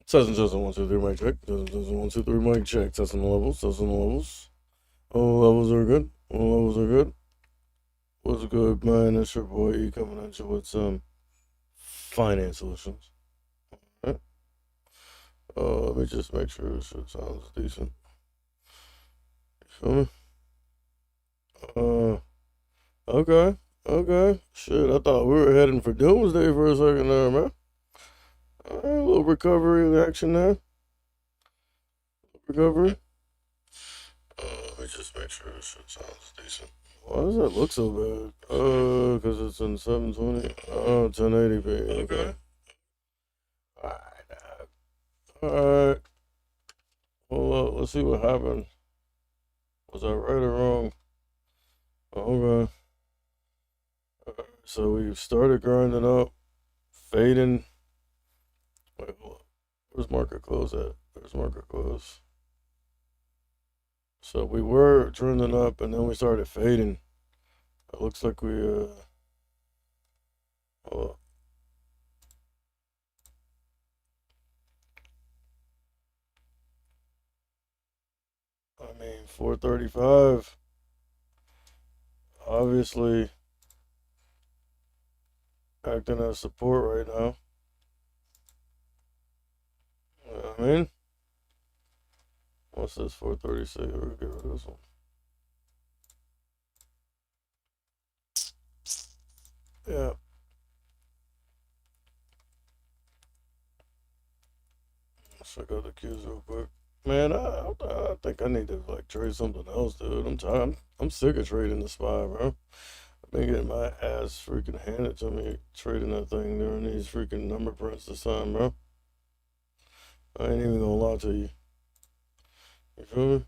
Testing 1 2 3 mic check. Testing 1 2 3 mic check. Testing the levels. Testing the levels. All levels are good. All levels are good. What's good, man? It's your boy E coming at you with some finance solutions. All right. Let me just make sure this shit sounds decent. You feel me? Okay. Okay. Shit, I thought we were heading for doomsday for a second there, man. All right, a little recovery action there. Recovery. Let me just make sure this shit sounds decent. Why does that look so bad? Because it's in 720. 1080p. Okay. Alright. Well, let's see what happened. Was I right or wrong? Okay. So we started grinding up, fading. Wait, hold on. Where's market close at? There's market close. So we were trending up, and then we started fading. It looks like we, hold on. I mean, 435, obviously acting as support right now. You know what I mean? What's this, 436? We'll get rid of this one. Yeah. Let's check out the queues real quick. Man, I think I need to like trade something else, dude. I'm tired. I'm sick of trading the SPY, bro. I've been getting my ass freaking handed to me trading that thing during these freaking number prints this time, bro. I ain't even gonna lie to you. You feel me?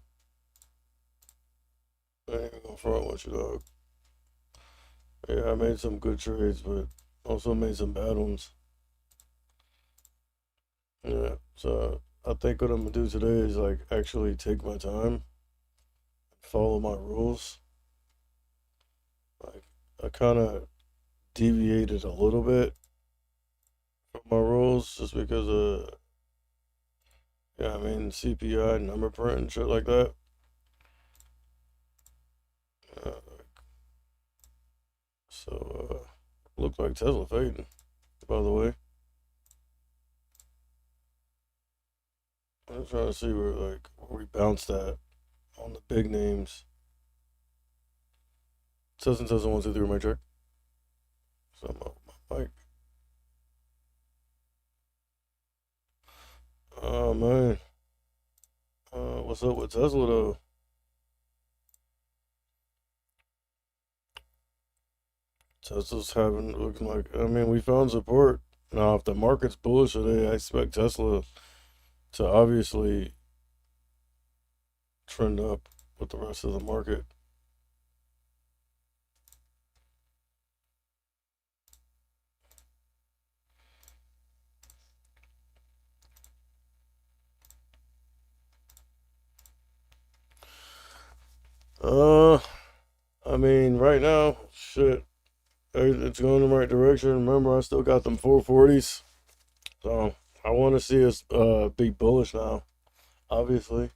I ain't even gonna front with you, dog. Yeah, I made some good trades, but also made some bad ones. Yeah, so I think what I'm gonna do today is like actually take my time, follow my rules. Like I kind of deviated a little bit from my rules just because of, yeah, I mean CPI number print and shit like that. Uh, so looked like Tesla fading, by the way. I'm trying to see where we bounced at on the big names. Testing 1 2 3 mic check. So my mic. Oh man. What's up with Tesla though? Tesla's having looking like, I mean, we found support Now, if the market's bullish today, I expect Tesla to obviously trend up with the rest of the market. Uh, I mean, right now, shit, it's going in the right direction. Remember, I still got them 440s, so I want to see us be bullish now. Obviously,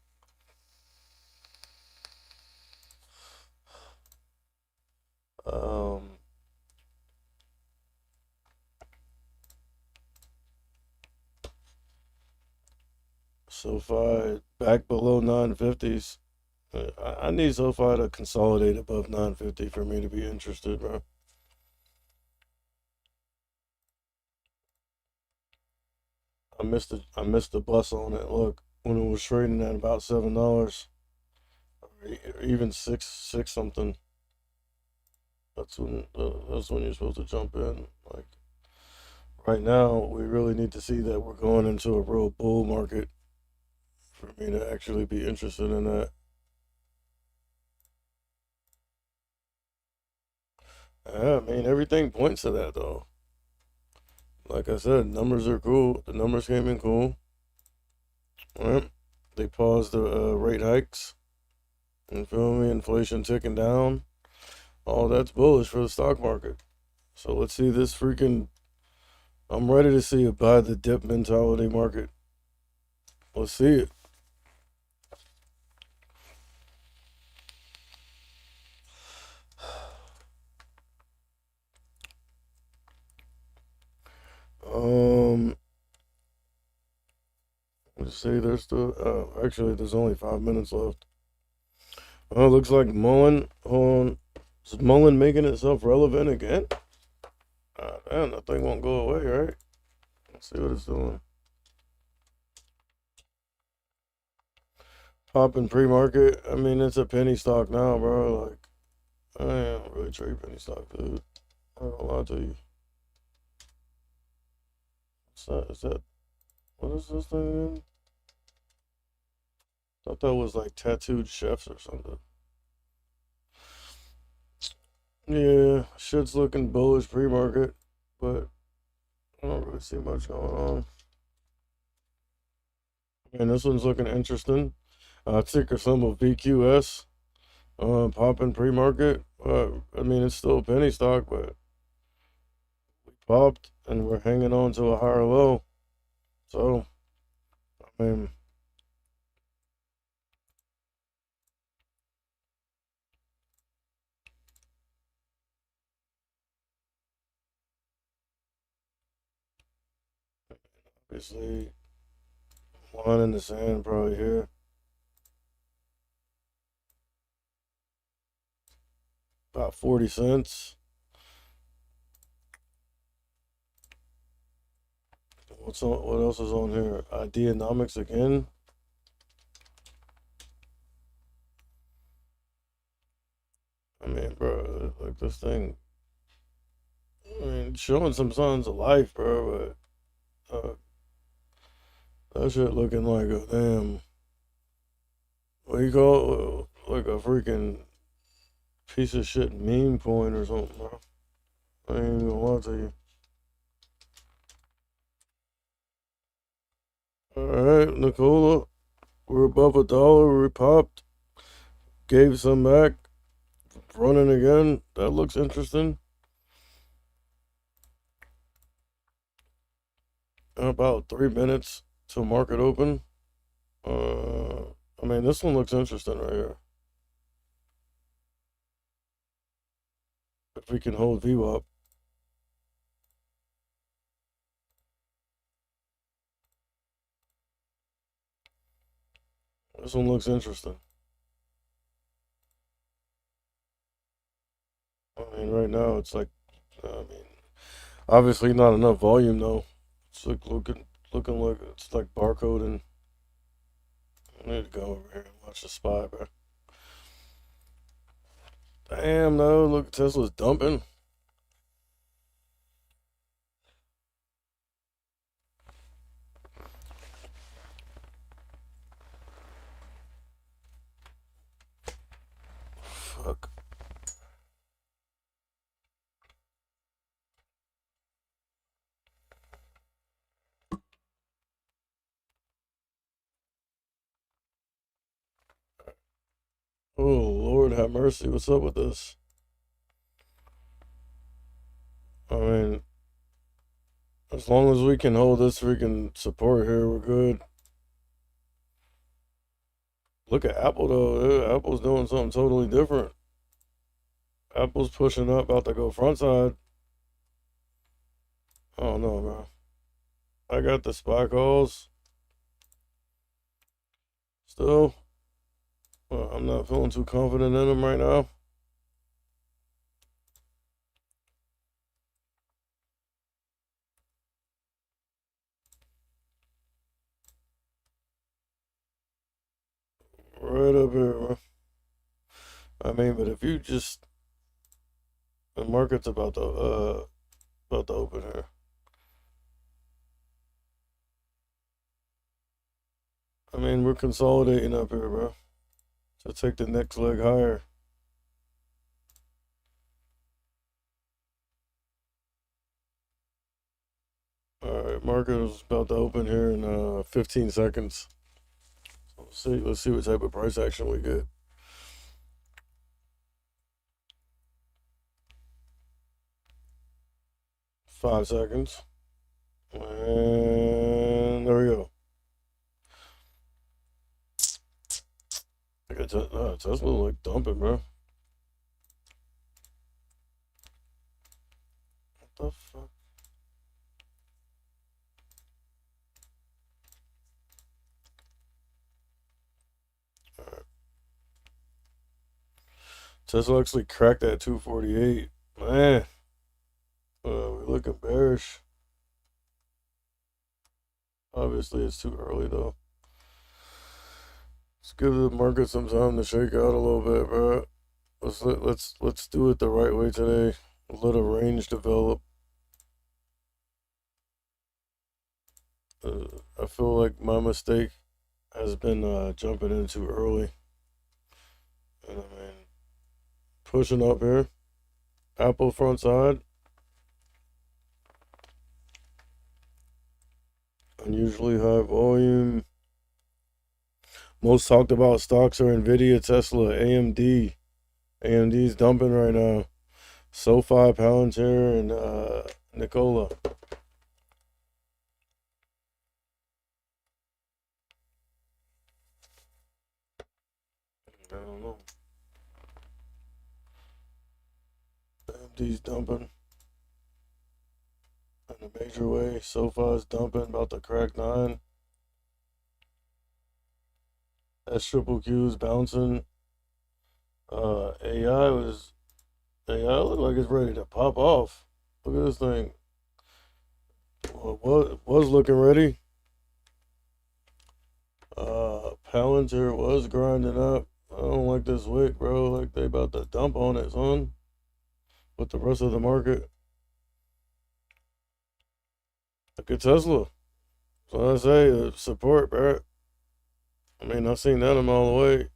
um, SoFi back below 950s. I need SoFi to consolidate above 950 for me to be interested, bro. I missed the bus on it. Look, when it was trading at about $7, or even six something. That's when you're supposed to jump in. Like right now, we really need to see that we're going into a real bull market for me to actually be interested in that. Yeah, I mean everything points to that though. Like I said, numbers are cool. The numbers came in cool. Right? They paused the rate hikes. You feel me? Inflation ticking down. All that's bullish for the stock market. So let's see this freaking. I'm ready to see a buy the dip mentality market. Let's see it. Um, let's see. There's still. Actually, there's only 5 minutes left. Oh, looks like Mullen. On. Is Mullen making itself relevant again? Damn, that thing won't go away, right? Let's see what it's doing. Popping pre-market. I mean, it's a penny stock now, bro. Like, I don't really trade penny stock, dude. I'm not gonna lie to you. What's that? Is that what is this thing again? Thought that was like tattooed chefs or something. Yeah, shit's looking bullish pre-market, but I don't really see much going on. And this one's looking interesting. Ticker symbol VQS. Popping pre-market. I mean, it's still a penny stock, but we popped and we're hanging on to a higher low. So, I mean, obviously, line in the sand probably here. About 40 cents. What's on? What else is on here? Ideanomics again. I mean, bro, like this thing. I mean, showing some signs of life, bro. But that shit looking like a damn. What do you call it? Like a freaking piece of shit meme coin or something, bro. I ain't even gonna lie to you. All right, Nicola. We're above $1. We popped. Gave some back. Running again. That looks interesting. About 3 minutes till market open. I mean, this one looks interesting right here. If we can hold VWAP. This one looks interesting. I mean, right now it's like, I mean, obviously not enough volume though. It's like looking like it's like barcoding. I need to go over here and watch the spy, bro. Damn, no, look, Tesla's dumping. Oh, Lord have mercy. What's up with this? I mean, as long as we can hold this freaking support here, we're good. Look at Apple, though. Apple's doing something totally different. Apple's pushing up, about to go front side. I don't know, man. I got the SPY calls still. I'm not feeling too confident in them right now. Right up here, man. I mean, but if you just the market's about to open here. I mean, we're consolidating up here, bro. To take the next leg higher. All right, market is about to open here in 15 seconds. Let's see what type of price action we get. Five seconds. And there we go. I got Tesla like dumping, bro. What the fuck? All right. Tesla actually cracked that 248. Man, we're looking bearish. Obviously, it's too early though. Let's give the market some time to shake out a little bit, bro. Let's do it the right way today. Let a range develop. I feel like my mistake has been jumping in too early. And I mean, pushing up here. Apple front side. Unusually high volume. Most talked about stocks are Nvidia, Tesla, AMD. AMD's dumping right now. SoFi, Palantir, and Nikola. I don't know. AMD's dumping in a major way. SoFi's dumping, about to crack 9. S triple Q's bouncing. AI was AI look like it's ready to pop off. Look at this thing. Well, was looking ready. Palantir was grinding up. I don't like this wick, bro. Like they about to dump on it, son. With the rest of the market. Look at Tesla. So I say support, bro. I mean, I've seen that a mile away.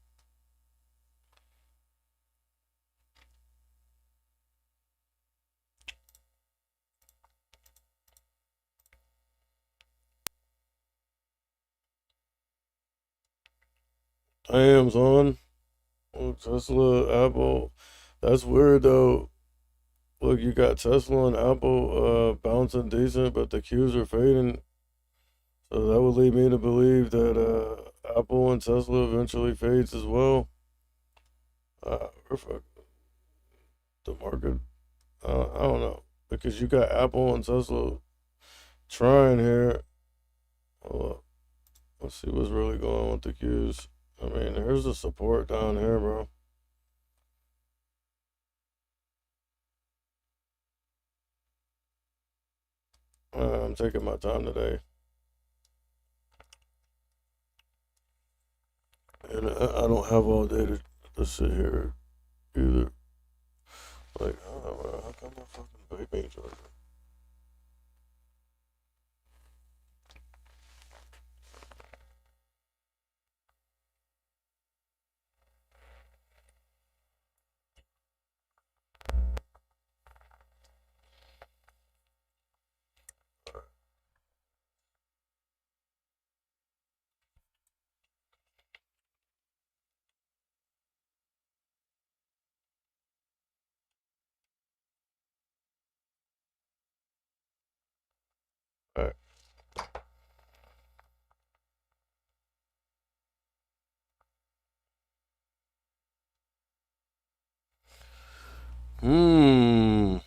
I am, son. Oh, Tesla, Apple. That's weird though. Look, you got Tesla and Apple bouncing decent, but the Qs are fading. So that would lead me to believe that Apple and Tesla eventually fades as well. Or the market, I don't know, because you got Apple and Tesla trying here. Hold up. Let's see what's really going on with the Qs. I mean, here's the support down here, bro. I'm taking my time today, and I don't have all day to sit here either. Like, how come my fucking vape ain't charging? All right. Hmm.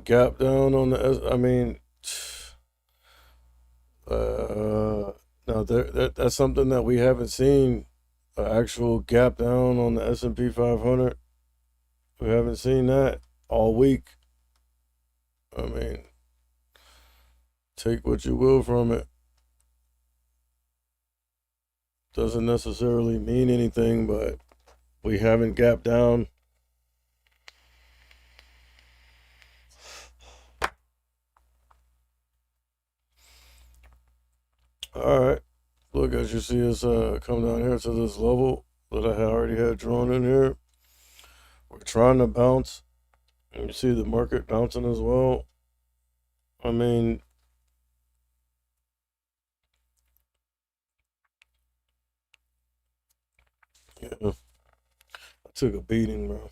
Gap down on the. I mean, no, that's something that we haven't seen. An actual gap down on the S&P 500. We haven't seen that all week. I mean, take what you will from it. Doesn't necessarily mean anything, but we haven't gapped down. All right. Look, as you see us come down here to this level that I already had drawn in here, we're trying to bounce. And you see the market bouncing as well. I mean, yeah, I took a beating, bro.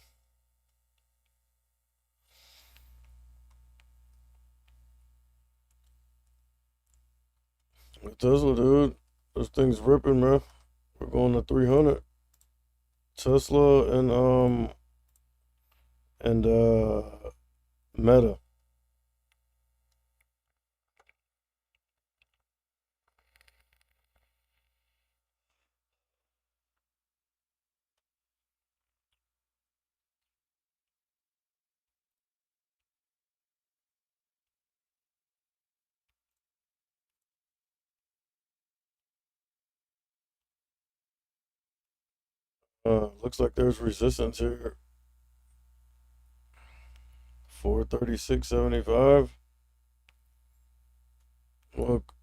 Tesla, dude, this thing's ripping, man. We're going to 300. Tesla and Meta. Looks like there's resistance here. 436.75. Look,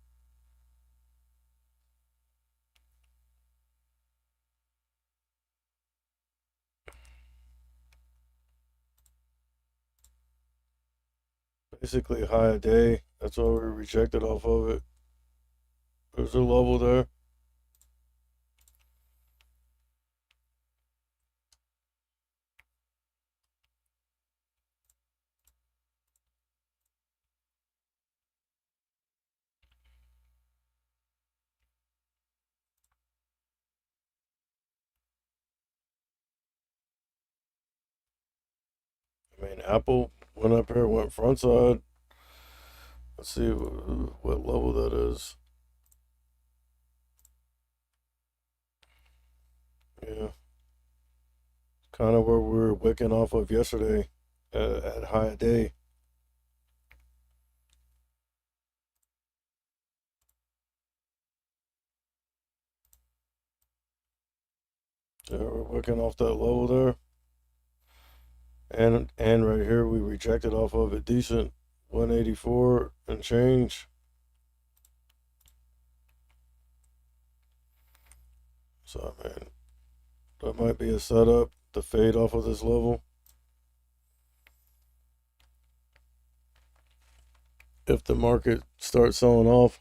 basically high a day. That's why we rejected off of it. There's a level there. I mean, Apple went up here, went front side. Let's see what level that is. Yeah, kind of where we were wicking off of yesterday at high day. Yeah, we're wicking off that level there. And right here we rejected off of it decent 184 and change. So I mean that might be a setup to fade off of this level. If the market starts selling off.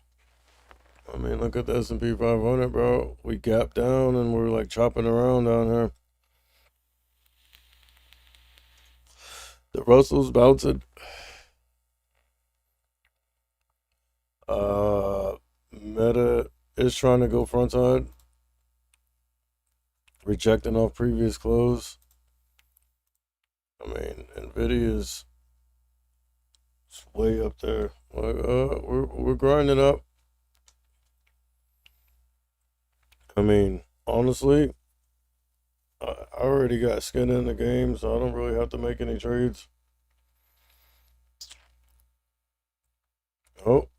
I mean, look at the S&P 500, bro. We gapped down and we're like chopping around down here. The Russell's bouncing. Meta is trying to go front side, rejecting off previous close. I mean, Nvidia is way up there. Like, we're grinding up. I mean, honestly, I already got skin in the game, so I don't really have to make any trades. Oh,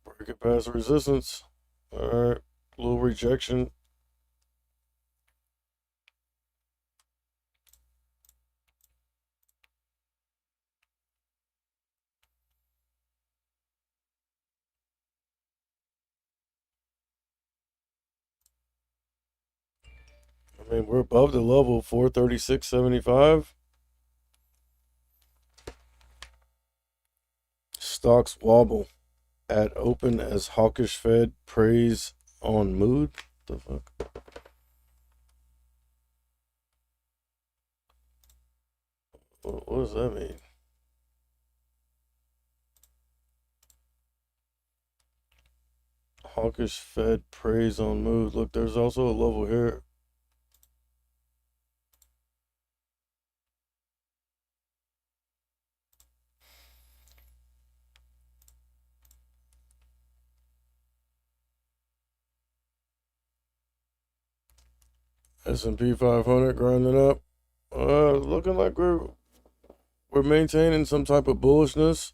break it past resistance. All right, little rejection. I mean, we're above the level 436.75. Stocks wobble at open as hawkish Fed praise on mood. The fuck? What does that mean? Hawkish Fed preys on mood. Look, there's also a level here. S&P 500 grinding up. Looking like we're maintaining some type of bullishness.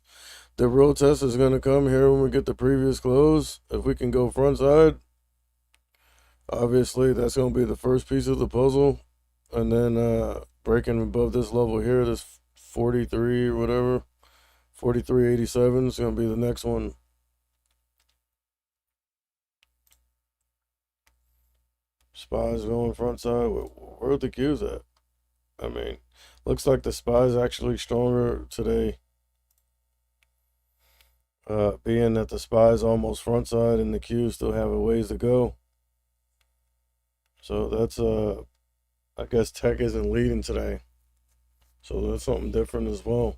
The real test is going to come here when we get the previous close. If we can go front side, obviously that's going to be the first piece of the puzzle. And then breaking above this level here, this 43 or whatever, 43.87 is going to be the next one. SPY's going front side. Where are the Qs at? I mean, looks like the SPY's actually stronger today. Being that the SPY's almost front side and the Qs still have a ways to go. So that's I guess tech isn't leading today. So that's something different as well.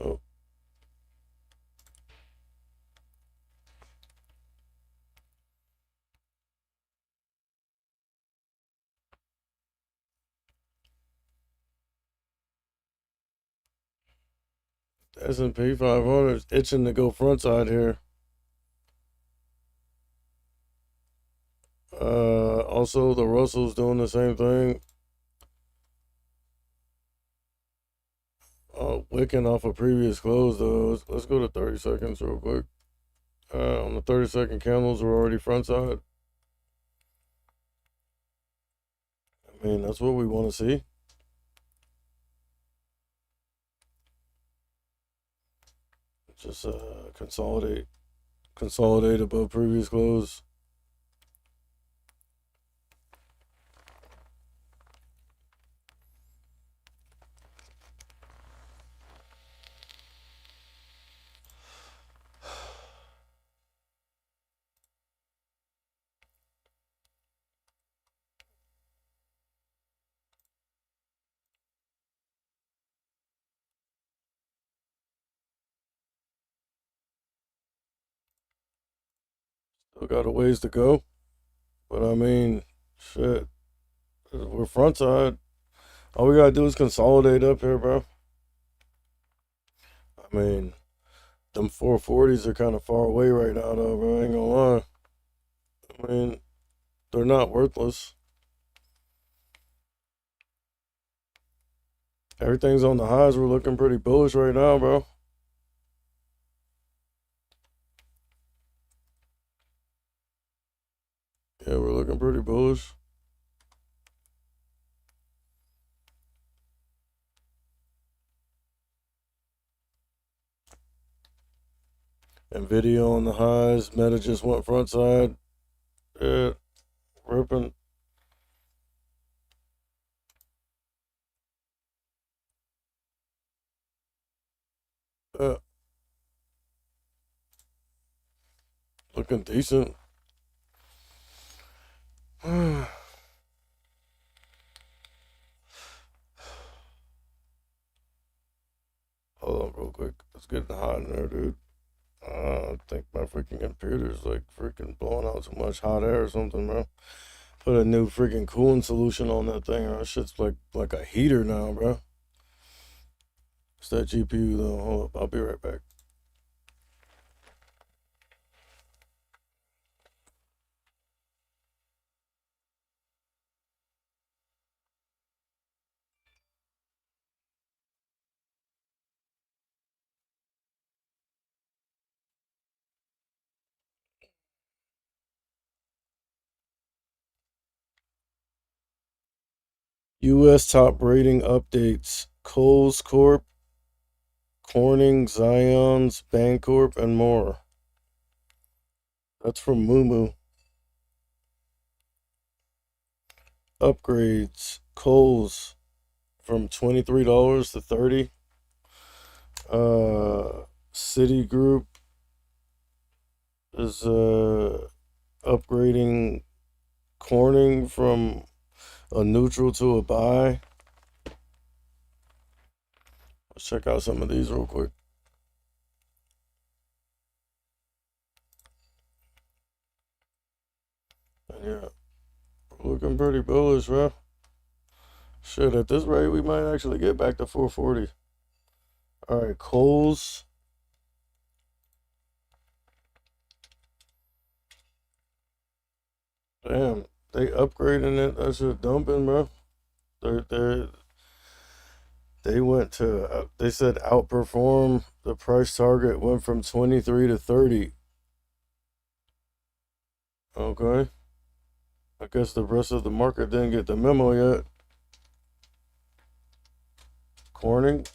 Oh, S&P 500 is itching to go front side here. Also the Russell's doing the same thing. Wicking off a previous close though. Let's go to 30 seconds real quick. On the 30-second candles, we're already front side. I mean, that's what we want to see. Just consolidate above previous close. Still got a ways to go, but I mean, shit, we're front side. All we gotta do is consolidate up here, bro. I mean, them 440s are kind of far away right now, though, bro. I ain't gonna lie. I mean, they're not worthless. Everything's on the highs. We're looking pretty bullish right now, bro. Yeah, we're looking pretty bullish. Nvidia on the highs. Meta just went front side. Yeah, ripping. Uh, Looking decent. Hold on real quick. It's getting hot in there, dude. I think my freaking computer's like freaking blowing out too much hot air or something, bro. Put a new freaking cooling solution on that thing. That shit's like a heater now, bro. It's that GPU though. Hold up, I'll be right back. U.S. top rating updates: Kohl's Corp, Corning, Zions, Bancorp, and more. That's from Moomoo. Upgrades: Kohl's from $23 to 30. Citigroup is upgrading Corning from a neutral to a buy. Let's check out some of these real quick. And yeah, we're looking pretty bullish, bro. Shit, at this rate, we might actually get back to 440. All right, Kohl's. Damn, they upgrading it. That shit dumping, bro. They they went to. They said outperform the price target. Went from 23 to 30. Okay. I guess the rest of the market didn't get the memo yet. Corning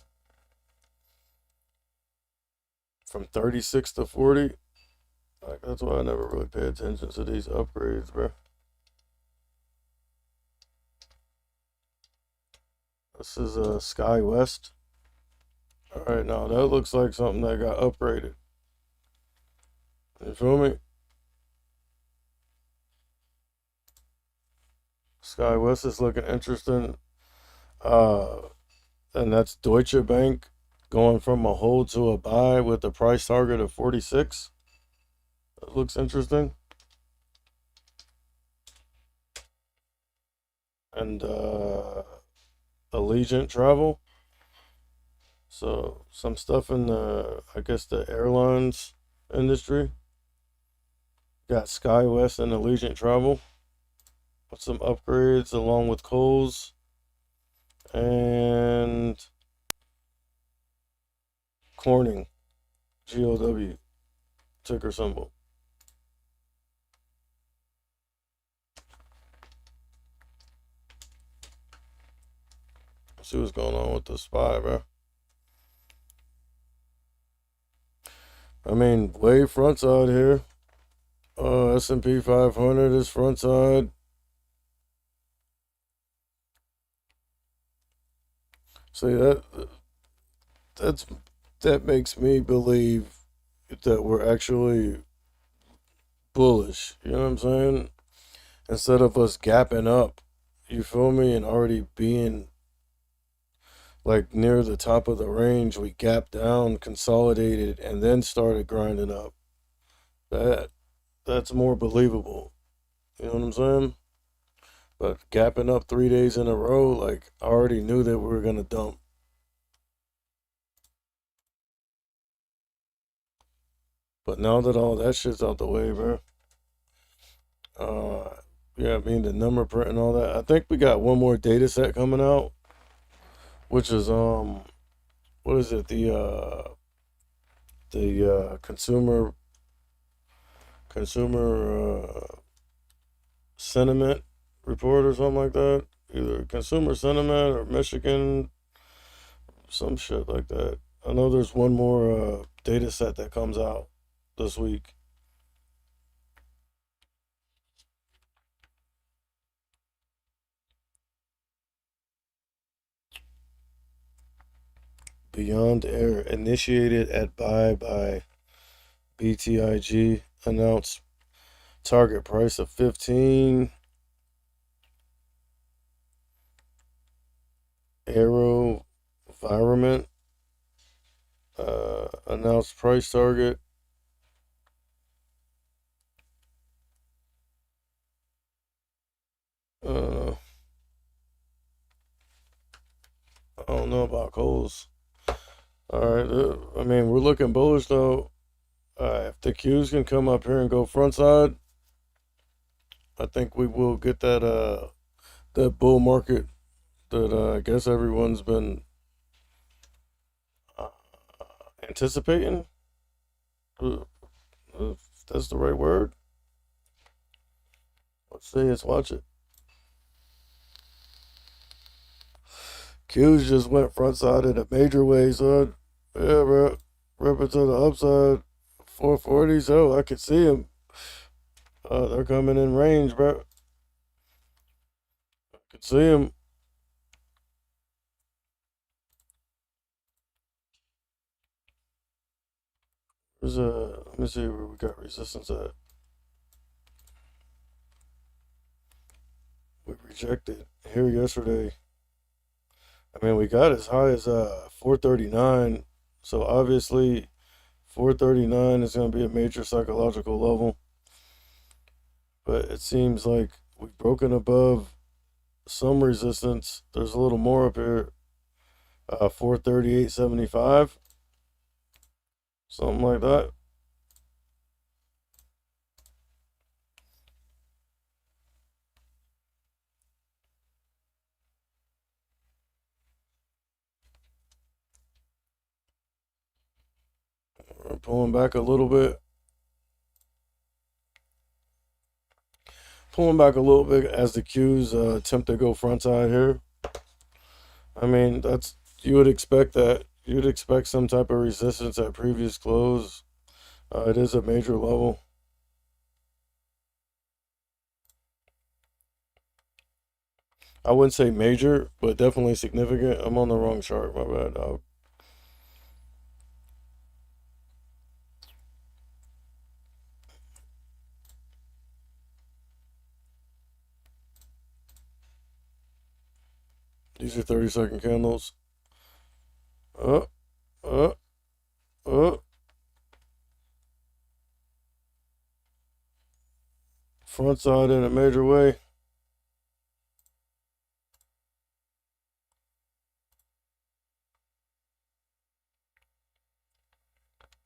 from 36 to 40. Like, that's why I never really pay attention to these upgrades, bro. This is SkyWest. All right, now that looks like something that got upgraded. You feel me? SkyWest is looking interesting. And that's Deutsche Bank going from a hold to a buy with a price target of 46. That looks interesting. And Allegiant Travel. So some stuff in the, I guess, the airlines industry. Got SkyWest and Allegiant Travel with some upgrades along with Kohl's and Corning, GOW, ticker symbol. Let's see what's going on with the SPY, bro. I mean, way front side here. S&P 500 is front side. See, that makes me believe that we're actually bullish. You know what I'm saying? Instead of us gapping up, you feel me, and already being like near the top of the range, we gapped down, consolidated, and then started grinding up. That's more believable. You know what I'm saying? But gapping up 3 days in a row, like, I already knew that we were gonna dump. But now that all that shit's out the way, bro. Yeah, I mean the number print and all that. I think we got one more data set coming out, which is what is it? The consumer sentiment report or something like that. Either consumer sentiment or Michigan, some shit like that. I know there's one more data set that comes out this week. Beyond Air initiated at buy by BTIG, announced target price of 15. AeroVironment announced price target. I don't know about Kohl's. All right, I mean, we're looking bullish though. If the Qs can come up here and go front side, I think we will get that bull market that I guess everyone's been anticipating. If that's the right word. Let's see. Let's watch it. Qs just went front side in a major way, son. Yeah, bro. Ripping to the upside. 440s. Oh, I can see them. They're coming in range, bro. I can see them. There's a, let me see where we got resistance at. We rejected here yesterday. I mean, we got as high as 439. So obviously, 439 is going to be a major psychological level. But it seems like we've broken above some resistance. There's a little more up here. 438.75. Something like that. We're pulling back a little bit. Pulling back a little bit as the Qs attempt to go front side here. I mean, that's, you would expect that. You'd expect some type of resistance at previous close. It is a major level. I wouldn't say major, but definitely significant. I'm on the wrong chart. My bad, dog. These are 30-second candles. Uh, uh, uh. Front side in a major way.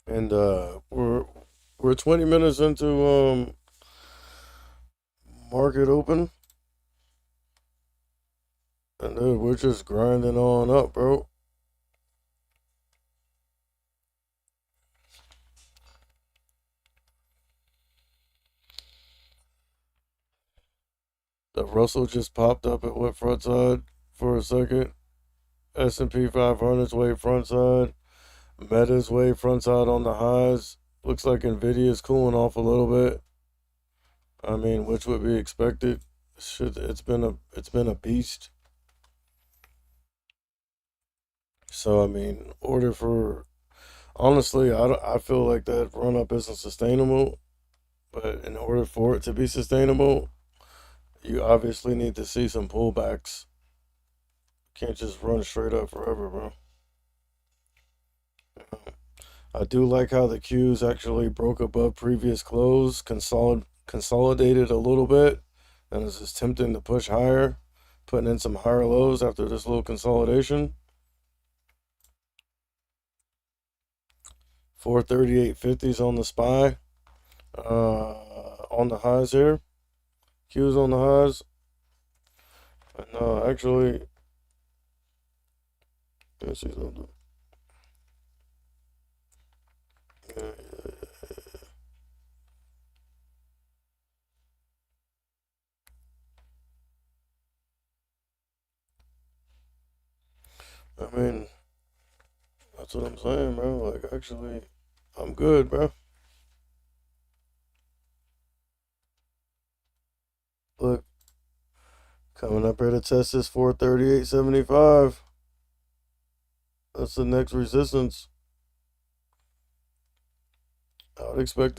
And we're 20 minutes into market open. And dude, we're just grinding on up, bro. The Russell just popped up at what front side for a second. S&P 500's way front side. Meta's way front side on the highs. Looks like Nvidia's cooling off a little bit. I mean, which would be expected. It's been a beast. So I mean, order for, honestly, I feel like that run up isn't sustainable. But in order for it to be sustainable, you obviously need to see some pullbacks. Can't just run straight up forever, bro. I do like how the Qs actually broke above previous close, consolidated a little bit, and is just tempting to push higher, putting in some higher lows after this little consolidation. 438.50s on the SPY, on the highs here. Qs on the highs. And actually, let's see something. Yeah, I mean, that's what I'm saying, bro. Like, actually, I'm good, bro. Look, coming up here to test this 438.75. That's the next resistance. I would expect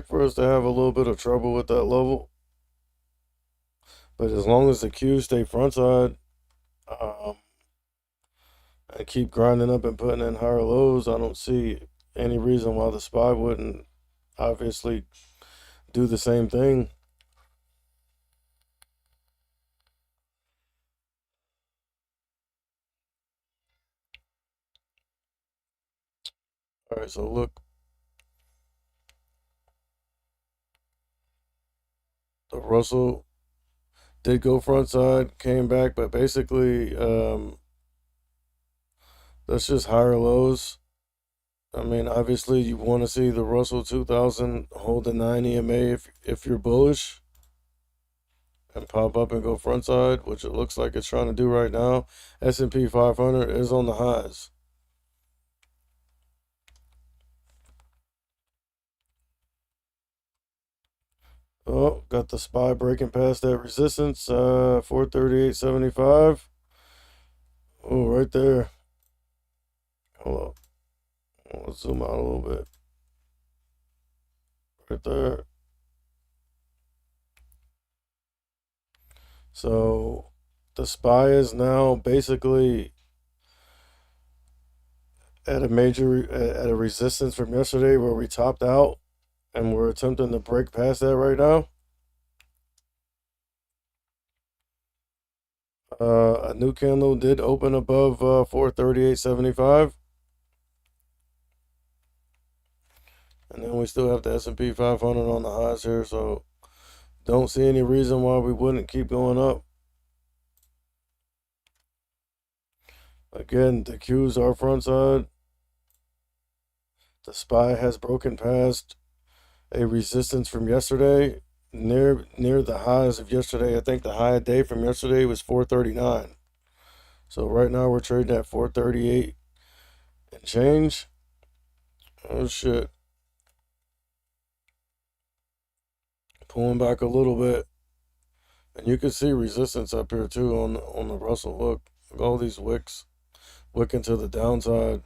for us to have a little bit of trouble with that level. But as long as the Qs stay frontside, um, and keep grinding up and putting in higher lows, I don't see any reason why the SPY wouldn't obviously do the same thing. All right, so look, the Russell did go front side, came back, but basically, that's just higher lows. I mean, obviously, you want to see the Russell 2000 hold the 9 EMA if you're bullish and pop up and go front side, which it looks like it's trying to do right now. S&P 500 is on the highs. Oh, got the SPY breaking past that resistance, 438.75. Oh, right there. Hold up. Let's zoom out a little bit. right there. So the SPY is now basically at a major at a resistance from yesterday where we topped out, and we're attempting to break past that right now. A new candle did open above 438.75, and then we still have the S&P 500 on the highs here, so don't see any reason why we wouldn't keep going up. Again, the Qs are front side. The SPY has broken past a resistance from yesterday, near the highs of yesterday. I think the high day from yesterday was 439. So right now we're trading at 438 and change. Oh shit. Pulling back a little bit. And you can see resistance up here too on the Russell. Look all these wicks wicking to the downside.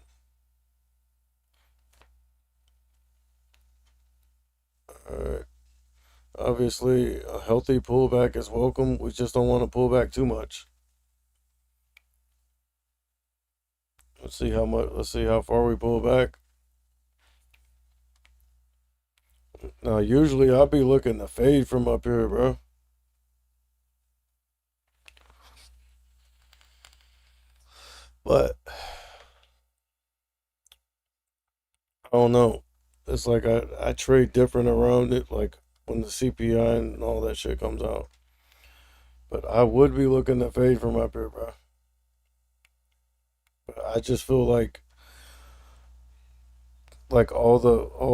Alright. Obviously a healthy pullback is welcome. We just don't want to pull back too much. Let's see how far we pull back. Now usually I'll be looking to fade from up here, bro. But I don't know. It's like I trade different around it, like when the CPI and all that shit comes out. But I would be looking to fade from up here, bro. But I just feel like all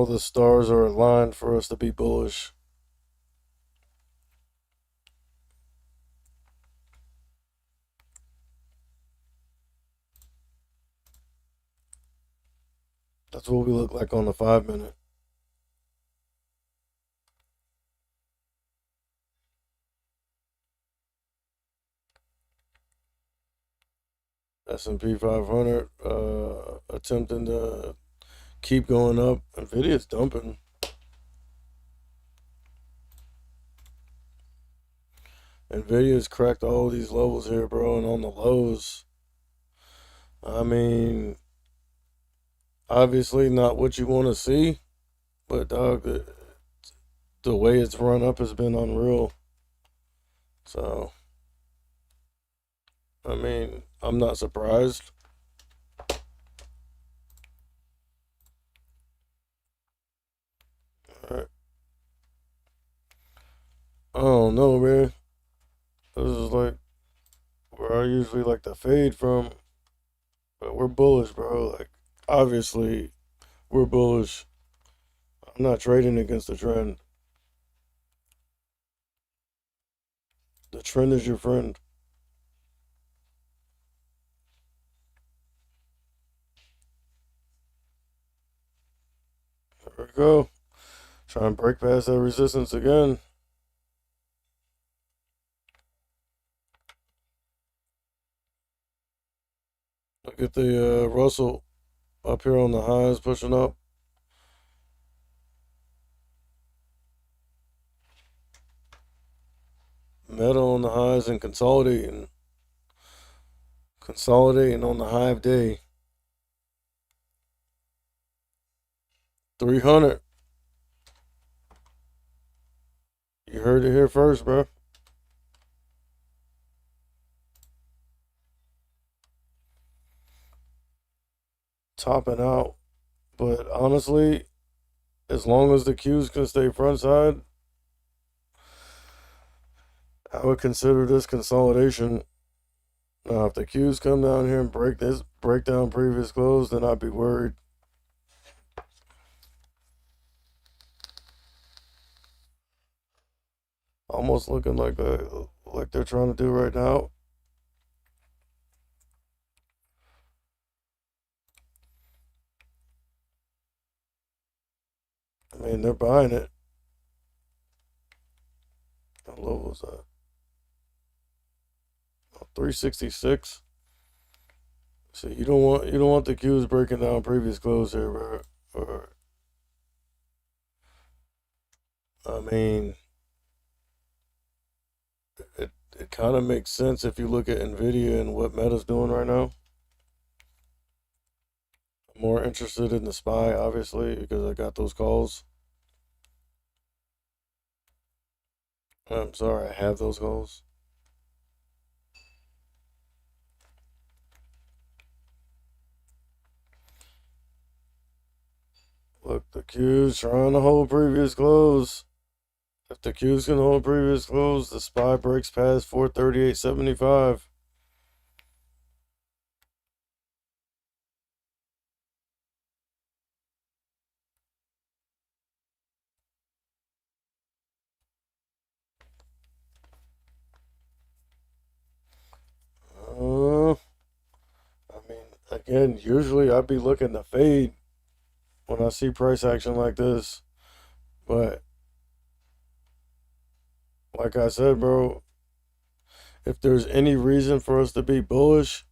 the stars are aligned for us to be bullish. That's what we look like on the 5 minute. S&P 500 attempting to keep going up. Nvidia's dumping. Nvidia's cracked all these levels here, bro, and on the lows. I mean, obviously not what you want to see, but dog, the way it's run up has been unreal. So, I mean, I'm not surprised. All right. I don't know, man. This is like where I usually like to fade from, but we're bullish, bro. Like, obviously, we're bullish. I'm not trading against the trend. The trend is your friend. There we go. Try and break past that resistance again. Look at the Russell up here on the highs pushing up. Meta on the highs and consolidating. Consolidating on the high of day. 300. You heard it here first, bro. Topping out. But honestly, as long as the Qs can stay front side, I would consider this consolidation. Now, if the Qs come down here and break down previous close, then I'd be worried. Almost looking like they're trying to do right now. I mean, they're buying it. How low was that? 366. So you don't want the Qs, breaking down previous close here, bro. Or I mean, it kind of makes sense if you look at Nvidia and what Meta's doing right now. I'm more interested in the SPY, obviously, because I got those calls. I'm sorry, I have those calls. Look, the Q's trying to hold previous close. If the Q's can hold previous close, the SPY breaks past 438.75. I mean, again, usually I'd be looking to fade when I see price action like this. But like I said, bro, if there's any reason for us to be bullish,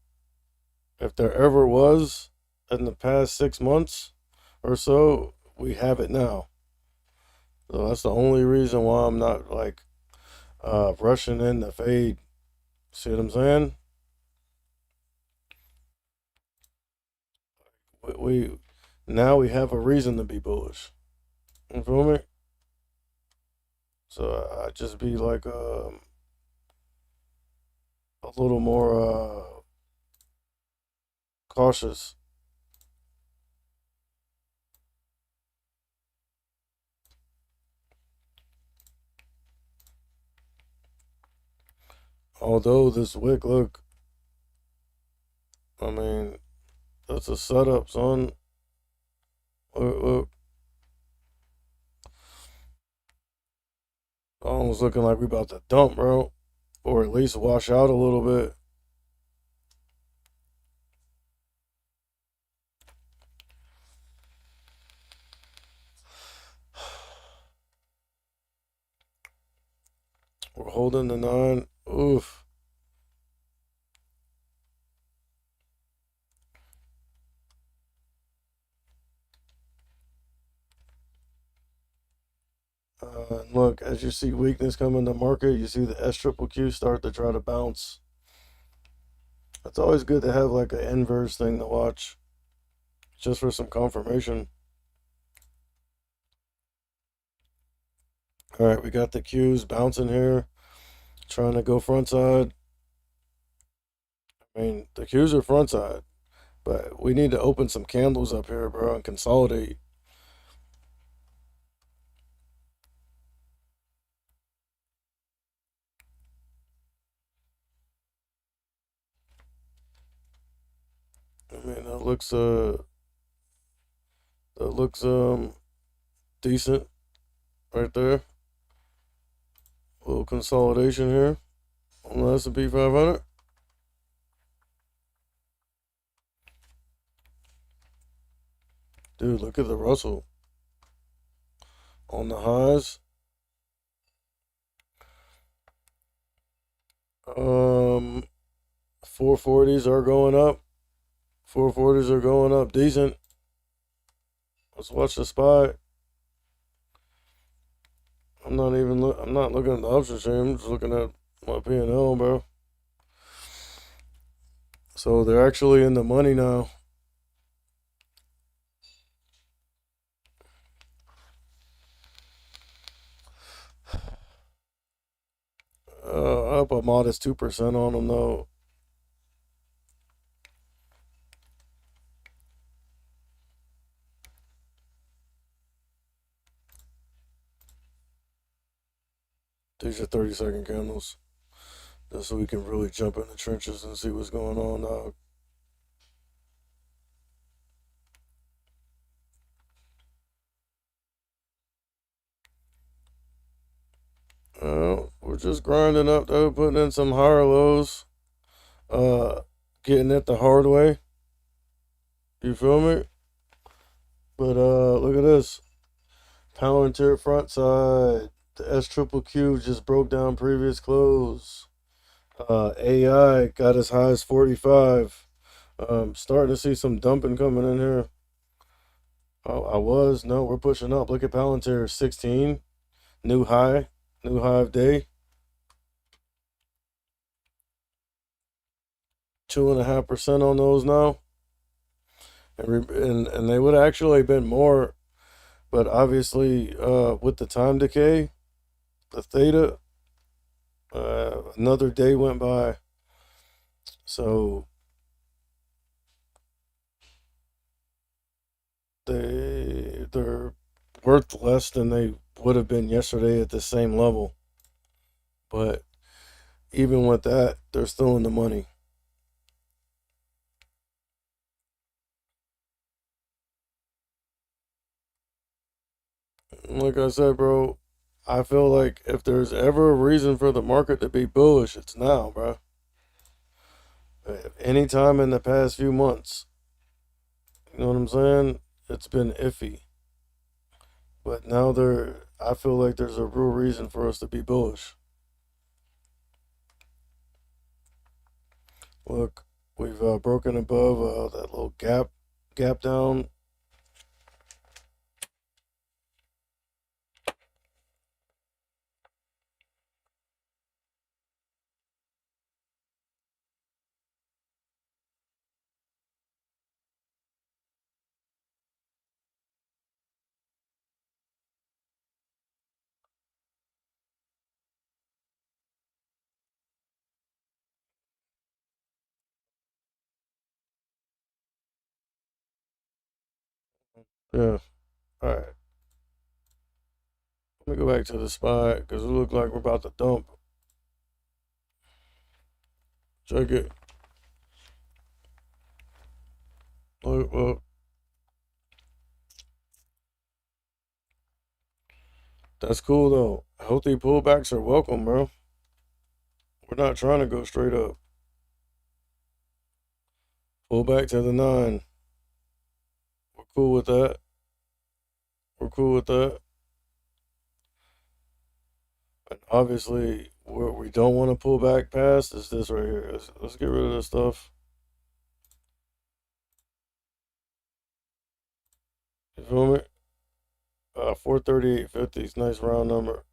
if there ever was in the past 6 months or so, we have it now. So that's the only reason why I'm not like rushing in the fade. See what I'm saying? We now we have a reason to be bullish. You feel me? So I just be like a little more cautious. Although this wick, look, I mean, that's a setup, son. Look, almost looking like we about to dump, bro, or at least wash out a little bit. We're holding the 9. Oof. Look, as you see weakness come in the market, you see the S triple Q start to try to bounce. It's always good to have like an inverse thing to watch, just for some confirmation. All right, we got the Qs bouncing here, trying to go front side. I mean, the Qs are front side, but we need to open some candles up here, bro, and consolidate. I mean, that looks decent right there. A little consolidation here on the S&P 500. Dude, look at the Russell on the highs. 440s are going up. 440s are going up decent. Let's watch the SPY. I'm not looking at the upstream stream. I'm just looking at my P&L, bro. So they're actually in the money now. Up a modest 2% on them though. These are 30-second candles. Just so we can really jump in the trenches and see what's going on now. We're just grinding up though, putting in some higher lows. Getting it the hard way. You feel me? But look at this. Palantir front side. The S triple Q just broke down previous close. AI got as high as 45. Starting to see some dumping coming in here. Oh, no, we're pushing up. Look at Palantir 16. New high, new high of day. 2.5% on those now, and they would actually been more, but obviously with the time decay, the theta, another day went by, so they're worth less than they would have been yesterday at the same level. But even with that, they're still in the money. Like I said, bro, I feel like if there's ever a reason for the market to be bullish, it's now, bro. Anytime in the past few months, you know what I'm saying? It's been iffy. But now I feel like there's a real reason for us to be bullish. Look, we've broken above that little gap down. Yeah. All right. Let me go back to the spot because it looked like we're about to dump. Check it. Look, well, that's cool though. Healthy pullbacks are welcome, bro. We're not trying to go straight up. Pull back to the 9. We're cool with that. We're cool with that. And obviously, what we don't want to pull back past is this right here. Let's get rid of this stuff. You feel me? 438.50 is a nice round number.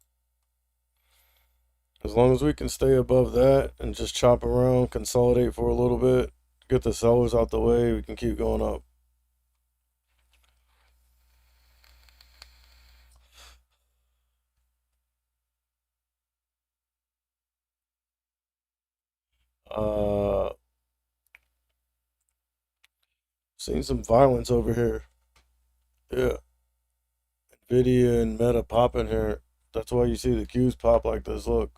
As long as we can stay above that and just chop around, consolidate for a little bit, get the sellers out the way, we can keep going up. Uh, Seen some violence over here. Yeah, Nvidia and Meta popping here. That's why you see the Qs pop like this. Look,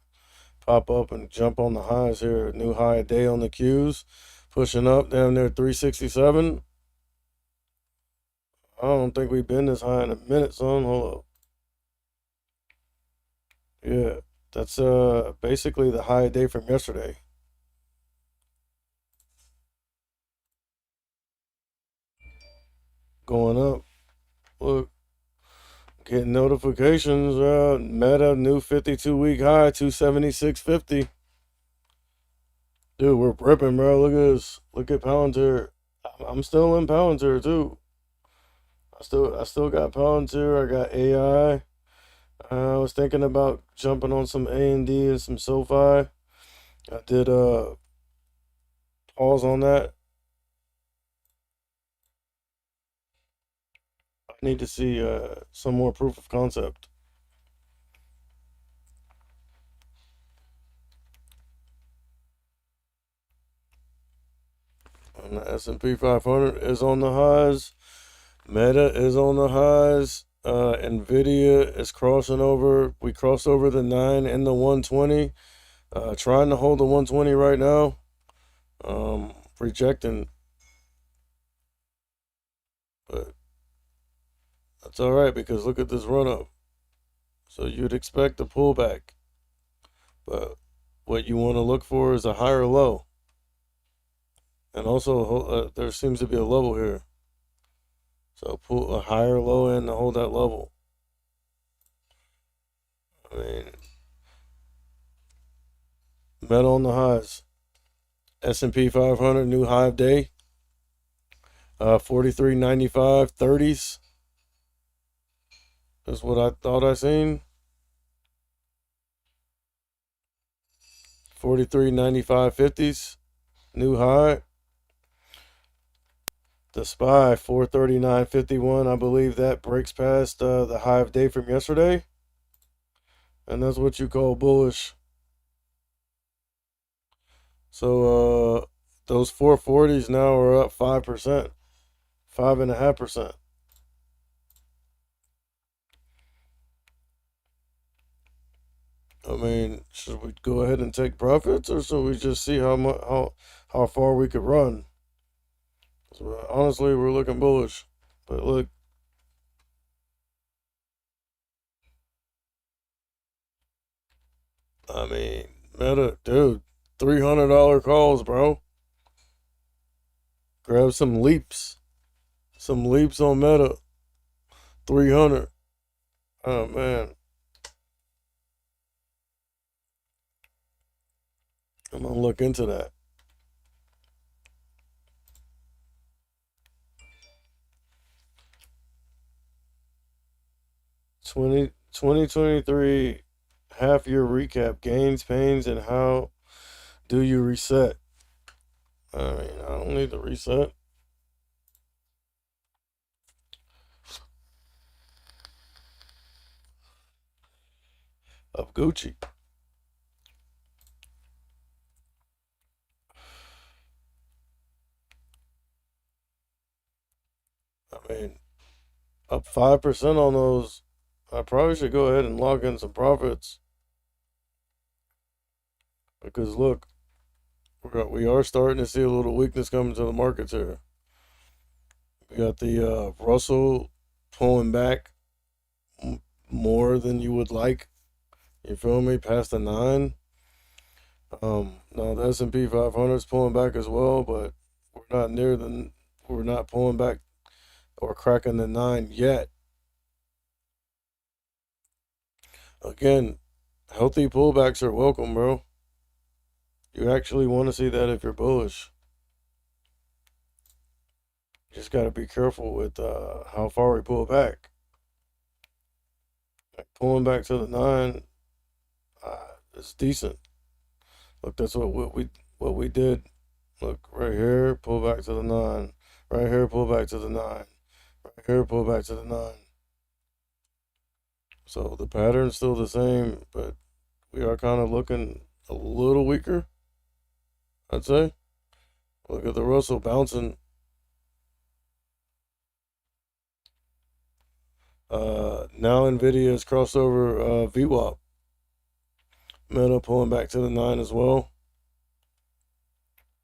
pop up and jump on the highs here. New high a day on the Qs, pushing up down there 367. I don't think we've been this high in a minute, son. Hold up. Yeah, that's basically the high day from yesterday. Going up. Look, getting notifications. Meta new 52-week high, 276.50. Dude, we're ripping, bro. Look at this. Look at Palantir. I'm still in Palantir too. I still got Palantir. I got AI. I was thinking about jumping on some A&D and some SoFi. I did pause on that. I need to see some more proof of concept. And the S&P 500 is on the highs. Meta is on the highs. Nvidia is crossing over. We crossed over the 9 and the 120. Trying to hold the 120 right now. Rejecting, but that's all right because look at this run up. So you'd expect a pullback, but what you want to look for is a higher low. And also, there seems to be a level here. So pull a higher low in to hold that level. I mean, metal on the highs. S&P 500 new high of day. 43.95 30s. That's what I thought I seen. 43.95.50s, new high. The SPY 439.51. I believe that breaks past the high of day from yesterday, and that's what you call bullish. So those 440s now are up 5%, 5.5%. I mean, should we go ahead and take profits, or should we just see how far we could run? So honestly, we're looking bullish, but look, I mean, Meta, dude, $300 calls, bro. Grab some leaps on Meta, 300. Oh man, I'm gonna look into that. 2023 half year recap, gains, pains, and how do you reset? I mean, I don't need to reset. Of Gucci. I mean, up 5% on those. I probably should go ahead and lock in some profits. Because look, we are starting to see a little weakness coming to the markets here. We got the Russell pulling back more than you would like. You feel me? Past the 9. Now the S&P 500 is pulling back as well, but we're not pulling back or cracking the 9 yet. Again, healthy pullbacks are welcome, bro. You actually want to see that if you're bullish. You just got to be careful with how far we pull back. Like pulling back to the 9, it's decent. Look, that's what we did. Look, right here, pull back to the 9. Right here, pull back to the 9. Right here, pull back to the 9. So the pattern's still the same, but we are kind of looking a little weaker, I'd say. Look at the Russell bouncing. Now Nvidia has crossed over VWAP. Meta pulling back to the 9 as well.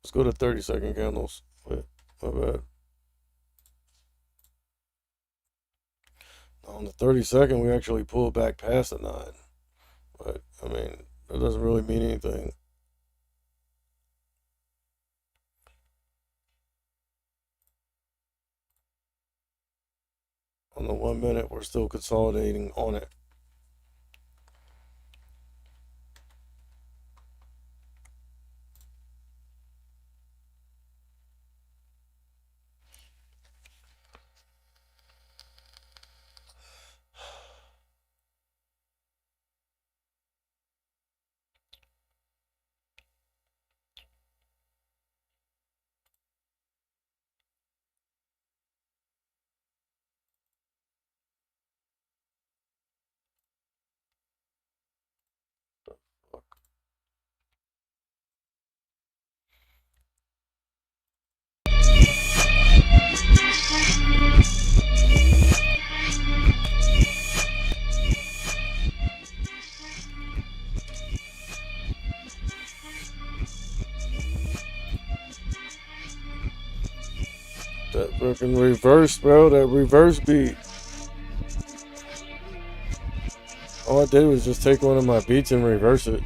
Let's go to 30-second candles. Wait, my bad. On the 30-second, we actually pulled back past the 9. But, I mean, that doesn't really mean anything. On the 1 minute, we're still consolidating on it. That freaking reverse, bro. That reverse beat. All I did was just take one of my beats and reverse it.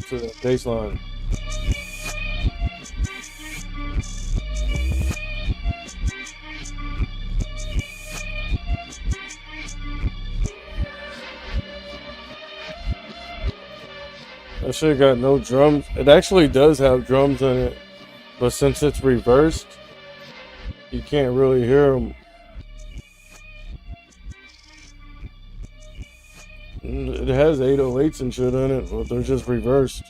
To the baseline. That shit got no drums. It actually does have drums in it, but since it's reversed, you can't really hear them. It has 808s and shit in it, but they're just reversed.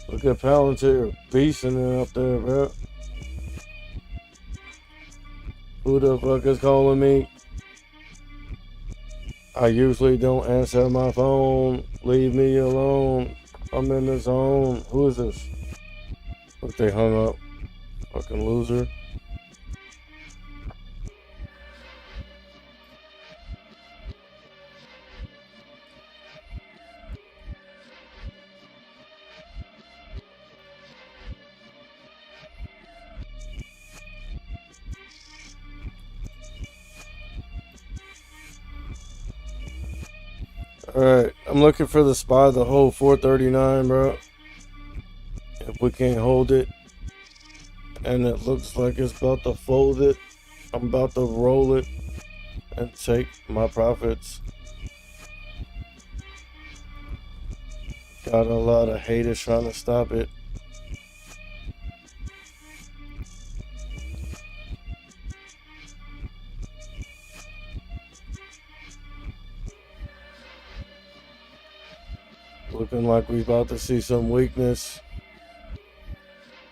Look at Palantir beasting it up there, bro. Who the fuck is calling me? I usually don't answer my phone. Leave me alone. I'm in the zone. Who is this? Look, they hung up. Fucking loser. Alright, I'm looking for the spot of the whole 439, bro. If we can't hold it, and it looks like it's about to fold it, I'm about to roll it and take my profits. Got a lot of haters trying to stop it. Looking like we about to see some weakness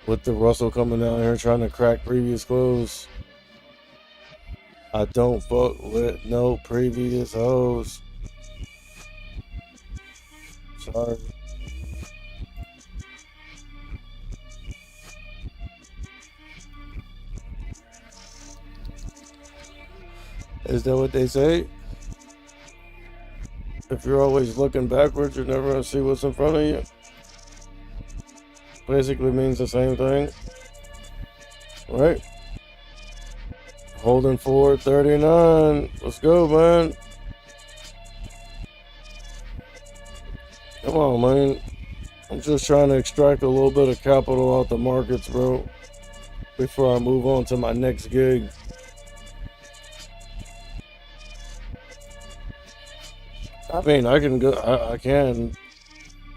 with the Russell coming down here trying to crack previous close. I don't fuck with no previous hoes. Sorry. Is that what they say? If you're always looking backwards, you're never gonna see what's in front of you. Basically means the same thing, right? Holding 439. Let's go, man. Come on, man. I'm just trying to extract a little bit of capital out the markets, bro, before I move on to my next gig. I mean, I can go. I can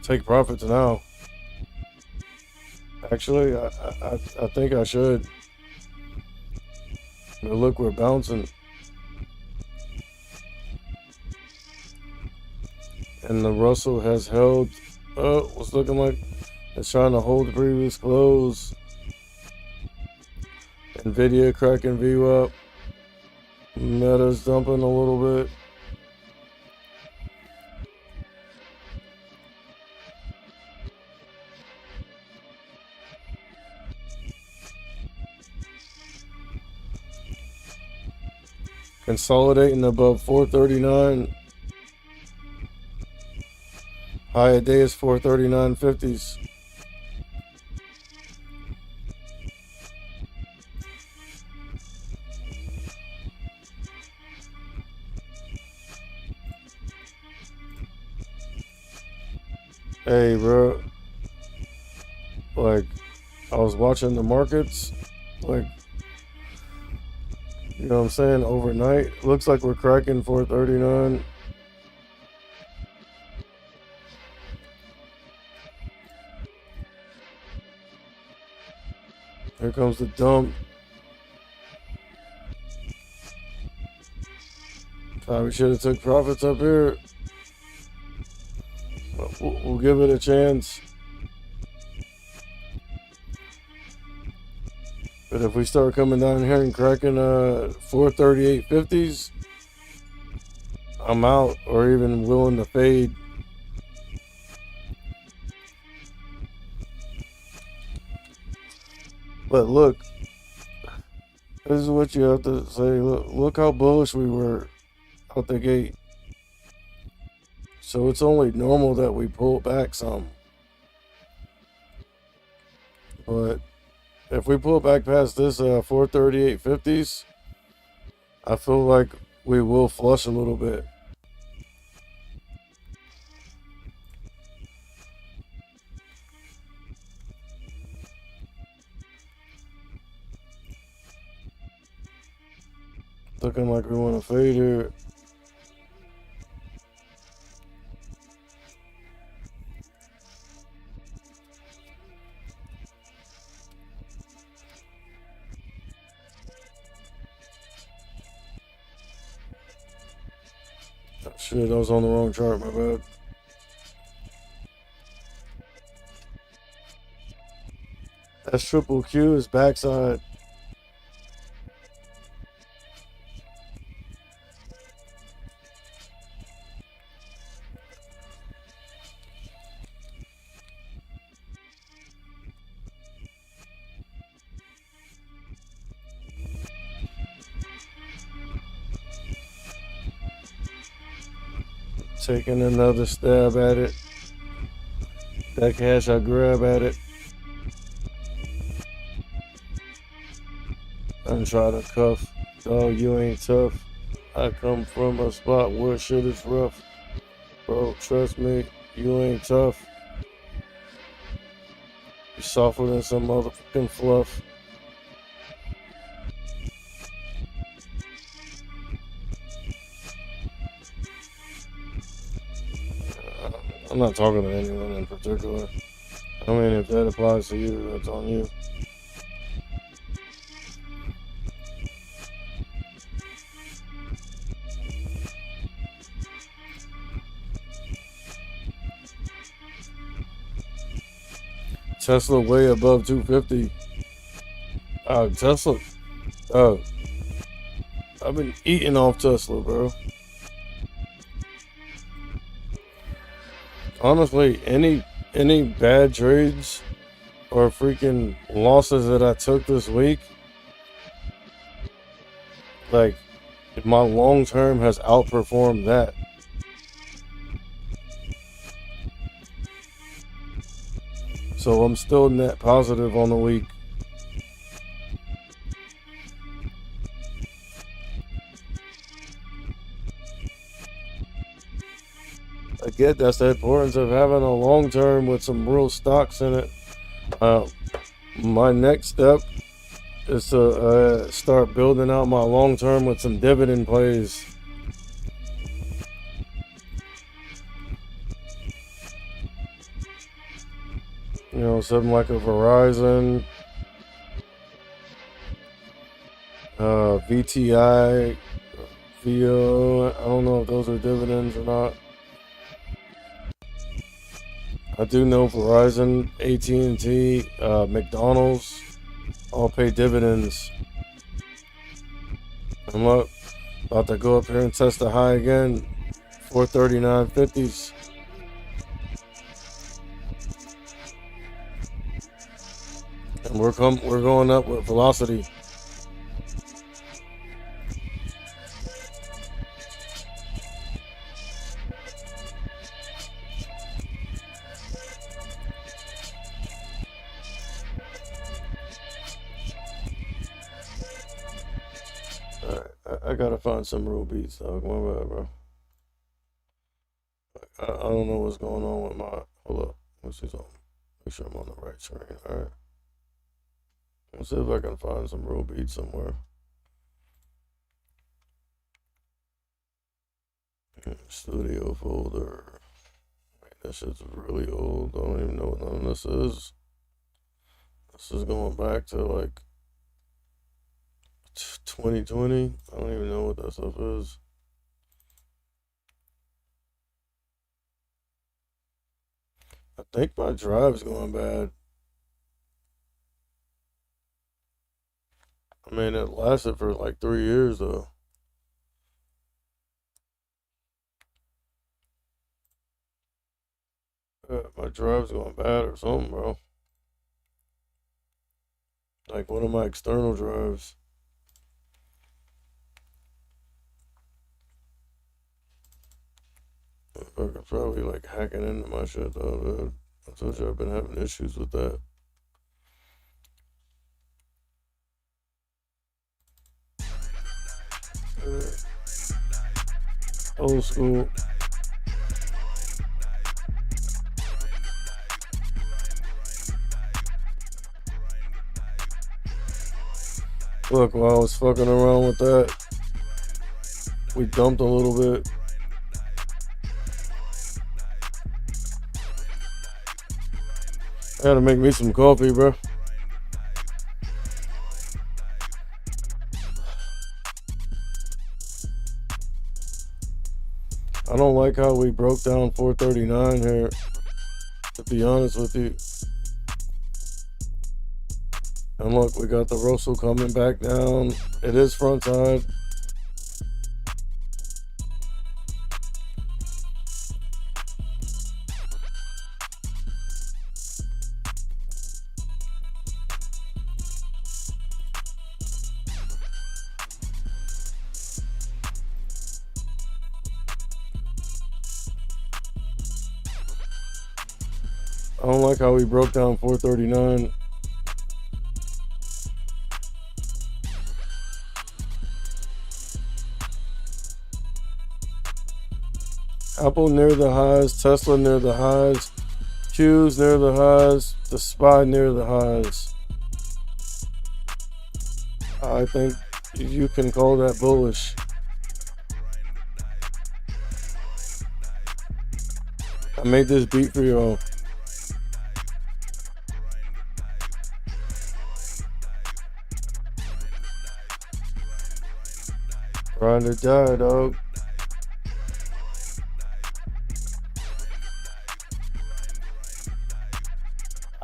take profits now. Actually, I think I should. But look, we're bouncing, and the Russell has held. Oh, it's looking like it's trying to hold the previous close. Nvidia cracking VWAP. Meta's dumping a little bit. Consolidating above 439. High a day is 439.50s. Hey, bro. Like, I was watching the markets. Like, you know what I'm saying? Overnight. Looks like we're cracking 439. Here comes the dump. Probably should have took profits up here. But we'll give it a chance. But if we start coming down here and cracking 438.50s, I'm out or even willing to fade. But look, this is what you have to say. Look how bullish we were out the gate. So it's only normal that we pull back some. But if we pull back past this 438.50s, I feel like we will flush a little bit. Looking like we want to fade here. Shit, I was on the wrong chart, my bad. That's triple Q is backside. Taking another stab at it. That cash, I grab at it. And try to cuff. Dog, you ain't tough. I come from a spot where shit is rough. Bro, trust me, you ain't tough. You softer than some motherfucking fluff. I'm not talking to anyone in particular. I mean, if that applies to you, that's on you. Tesla way above 250. Tesla. I've been eating off Tesla, bro. Honestly, any bad trades or freaking losses that I took this week, like, my long term has outperformed that. So I'm still net positive on the week. I get that's the importance of having a long term with some real stocks in it. My next step is to start building out my long term with some dividend plays. You know, something like a Verizon, VTI, VO. I don't know if those are dividends or not. I do know Verizon, AT&T, McDonald's all pay dividends. I'm about to go up here and test the high again, 439.50s. And we're going up with velocity. I gotta find some real beats, dog. My bad, bro. I don't know what's going on with my. Hold up. Let's see something. Make sure I'm on the right screen. Alright. Let's see if I can find some real beats somewhere. Studio folder. Man, that shit's really old. I don't even know what none of this is. This is going back to like 2020. I don't even know what that stuff is. I think my drive's going bad. I mean, it lasted for like 3 years though. My drive's going bad or something, bro. Like one of my external drives. I'm probably like hacking into my shit though, dude. I told you I've been having issues with that. Old school. Look, while I was fucking around with that, We dumped a little bit. I gotta make me some coffee, bro. I don't like how we broke down 439 here, to be honest with you. And look, we got the Russell coming back down. It is front side. I don't like how we broke down 439. Apple near the highs, Tesla near the highs, Q's near the highs, the SPY near the highs. I think you can call that bullish. I made this beat for y'all. Grind or die, dog.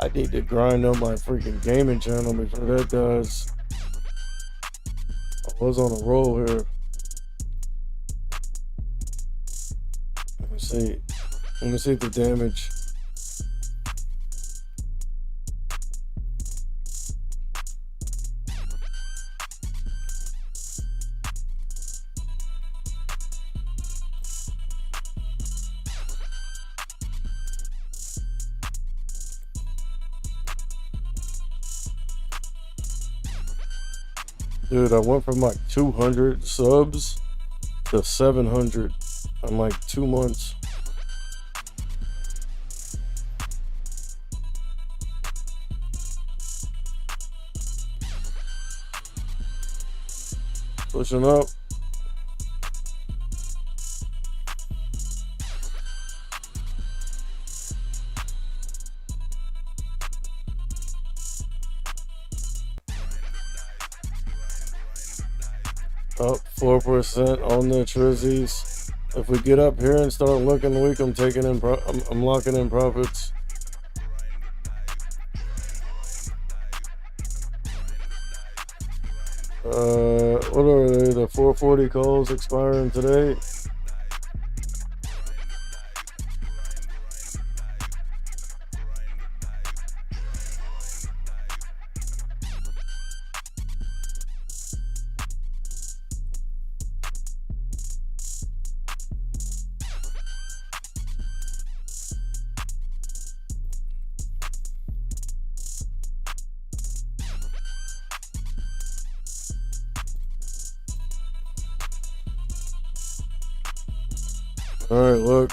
I need to grind on my freaking gaming channel before that does. I was on a roll here. Let me see. Let me see the damage. Dude, I went from like 200 subs to 700 in like 2 months. Pushing up. Up 4% on the Trizzies. If we get up here and start looking weak, I'm taking in. I'm locking in profits. What are they? The 440 calls expiring today. All right, look,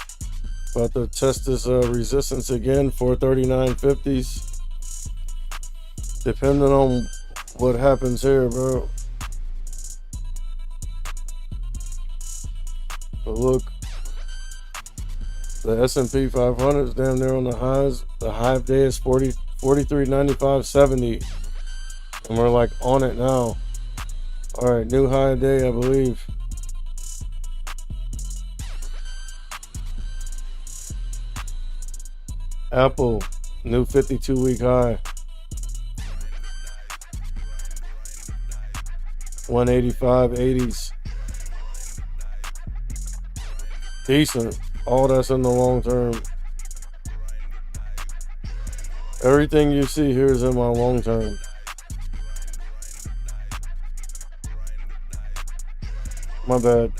about to test this resistance again, 439.50s. Depending on what happens here, bro. But look, the S&P 500 is damn near on the highs. The high of day is 43.95.70, and we're like on it now. All right, new high of day, I believe. Apple, new 52-week high. 185.80s. Decent. All that's in the long term. Everything you see here is in my long term. My bad.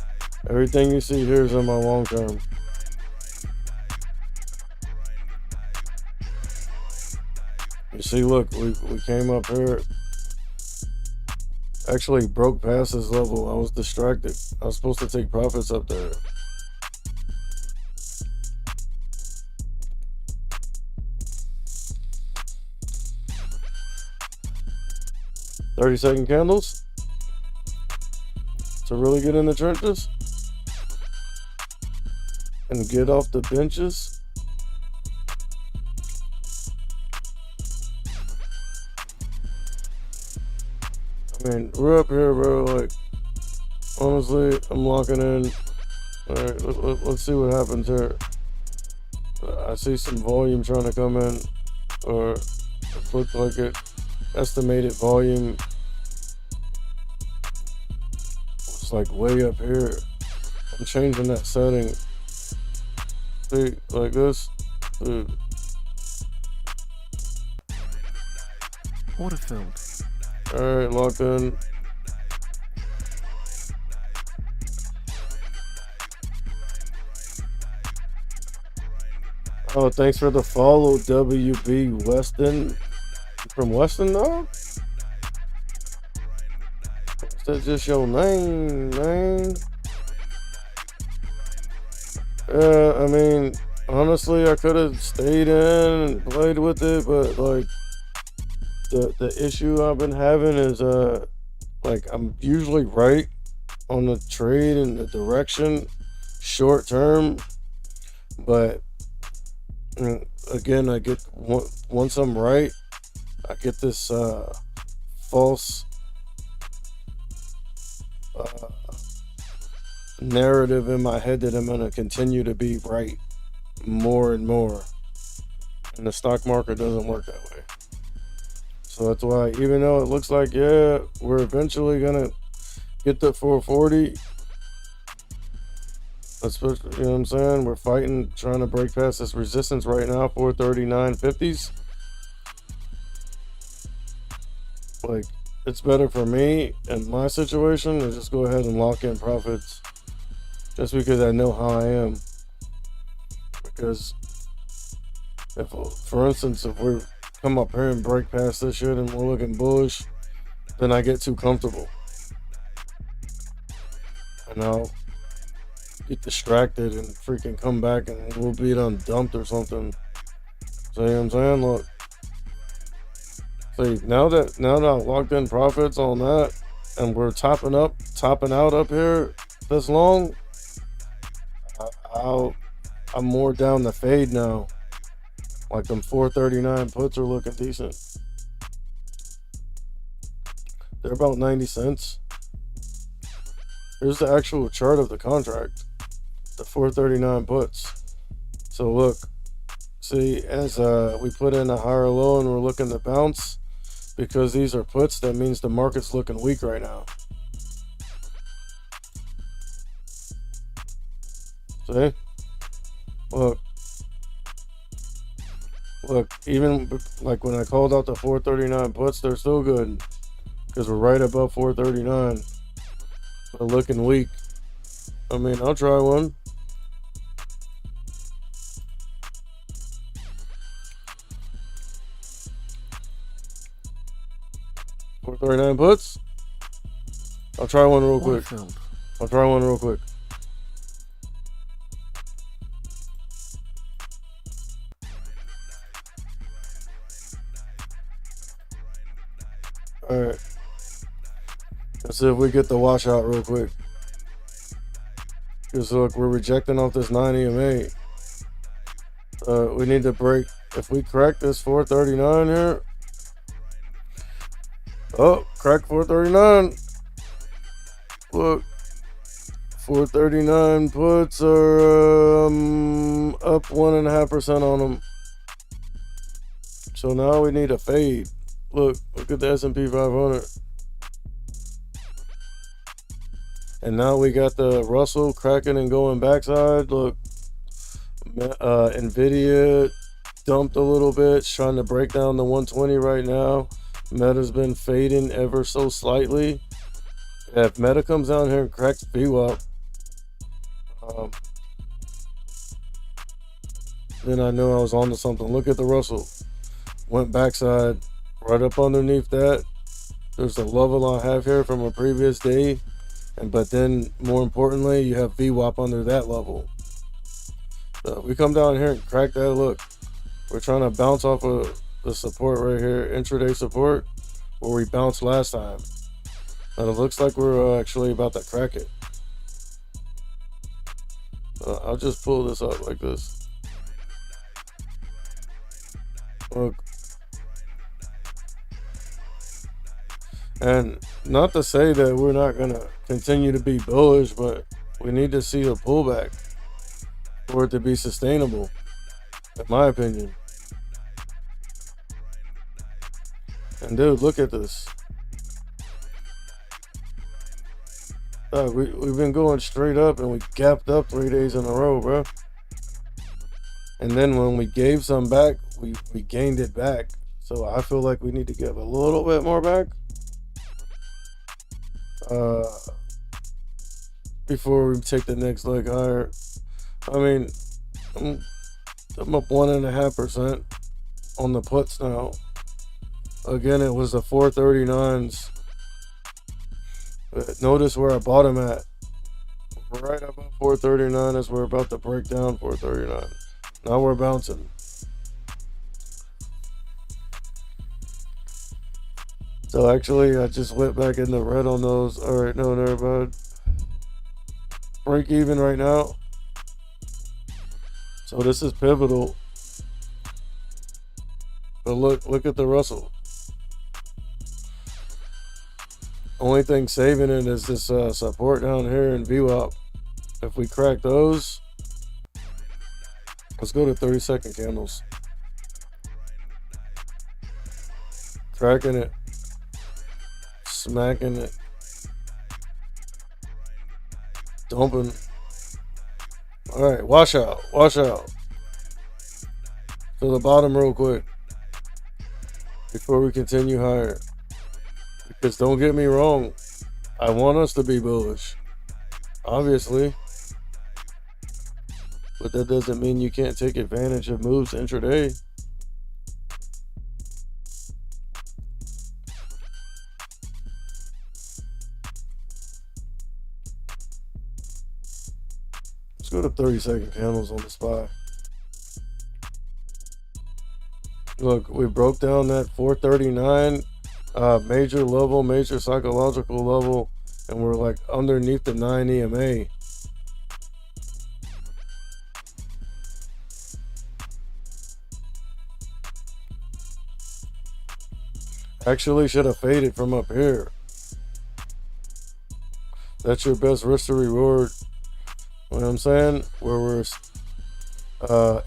Everything you see here is in my long term. You see, look, we came up here. Actually broke past this level. I was distracted. I was supposed to take profits up there. "30-second candles to really get in the trenches." and get off the benches. I mean, we're up here, bro. Like, honestly, I'm locking in. All right, let's see what happens here. I see some volume trying to come in, or it looked like it. Estimated volume was like way up here. I'm changing that setting. See, like this, dude. Order filled. All right, locked in. Oh, thanks for the follow, WB Weston. From Weston, though? Is that just your name, man? I mean, honestly, I could have stayed in and played with it, but like the issue I've been having is like I'm usually right on the trade and the direction short term, but again, I get once I'm right, I get this false narrative in my head that I'm going to continue to be right more and more. And the stock market doesn't work that way. So that's why, even though it looks like, yeah, we're eventually going to get to 440, especially, you know what I'm saying? We're fighting, trying to break past this resistance right now, 439.50s. Like, it's better for me in my situation to just go ahead and lock in profits just because I know how I am. Because if, for instance, if we come up here and break past this shit and we're looking bullish, then I get too comfortable. And I'll get distracted and freaking come back and we'll be done dumped or something. So, you know what I'm saying? Look. See, now that I locked in profits on that and we're topping out up here this long, I'm more down the fade now. Like them 439 puts are looking decent. They're about 90 cents. Here's the actual chart of the contract. The 439 puts. So look, see, as we put in a higher low and we're looking to bounce, because these are puts, that means the market's looking weak right now. See? Look, even like when I called out the 439 puts, they're still good because we're right above 439. They're looking weak. I mean, I'll try one. $439 puts. I'll try one real quick. I'll try one real quick. Alright. Let's see if we get the washout real quick. Because look, we're rejecting off this 9 EMA. We need to break. If we crack this 439 here. Oh, crack 439. Look. 439 puts are up 1.5% on them. So now we need a fade. Look at the S&P 500. And now we got the Russell cracking and going backside. Look, Nvidia dumped a little bit, trying to break down the 120 right now. Meta's been fading ever so slightly. If Meta comes down here and cracks VWAP, then I knew I was onto something. Look at the Russell. Went backside, right up underneath that. There's a level I have here from a previous day. But then, more importantly, you have VWAP under that level. So we come down here and crack that. Look, we're trying to bounce off of the support right here, intraday support, where we bounced last time. And it looks like we're actually about to crack it. So I'll just pull this up like this. Look. And not to say that we're not going to continue to be bullish, but we need to see a pullback for it to be sustainable, in my opinion. And dude, look at this. We've been going straight up and we gapped up 3 days in a row, bro. And then when we gave some back, we gained it back. So I feel like we need to give a little bit more back. Before we take the next leg higher. I mean, I'm up 1.5% on the puts now. Again, it was the 439s. But notice where I bought them at. Right above 439 as we're about to break down 439. Now we're bouncing. So actually, I just went back in the red on those. All right, no, never mind. Break even right now. So this is pivotal. But look at the Russell. Only thing saving it is this support down here in VWAP. If we crack those, let's go to 30-second candles. Cracking it. Smacking it. Dumping. Alright, wash out. Wash out. To the bottom real quick. Before we continue higher. Because don't get me wrong. I want us to be bullish. Obviously. But that doesn't mean you can't take advantage of moves intraday. Let's go to 30-second candles on the SPY. Look, we broke down that 439 major level, major psychological level, and we're like underneath the 9 EMA. Actually should have faded from up here. That's your best risk to reward. You know what I'm saying? Where we're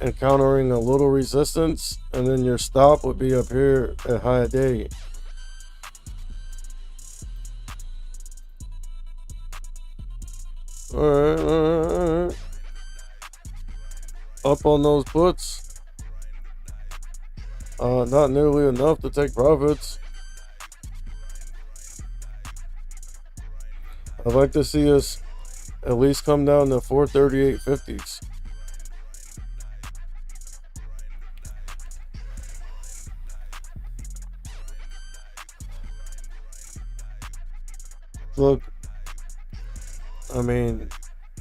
encountering a little resistance, and then your stop would be up here at high day. All right. Up on those puts. Not nearly enough to take profits. I'd like to see us at least come down to 438.50s. Look, I mean,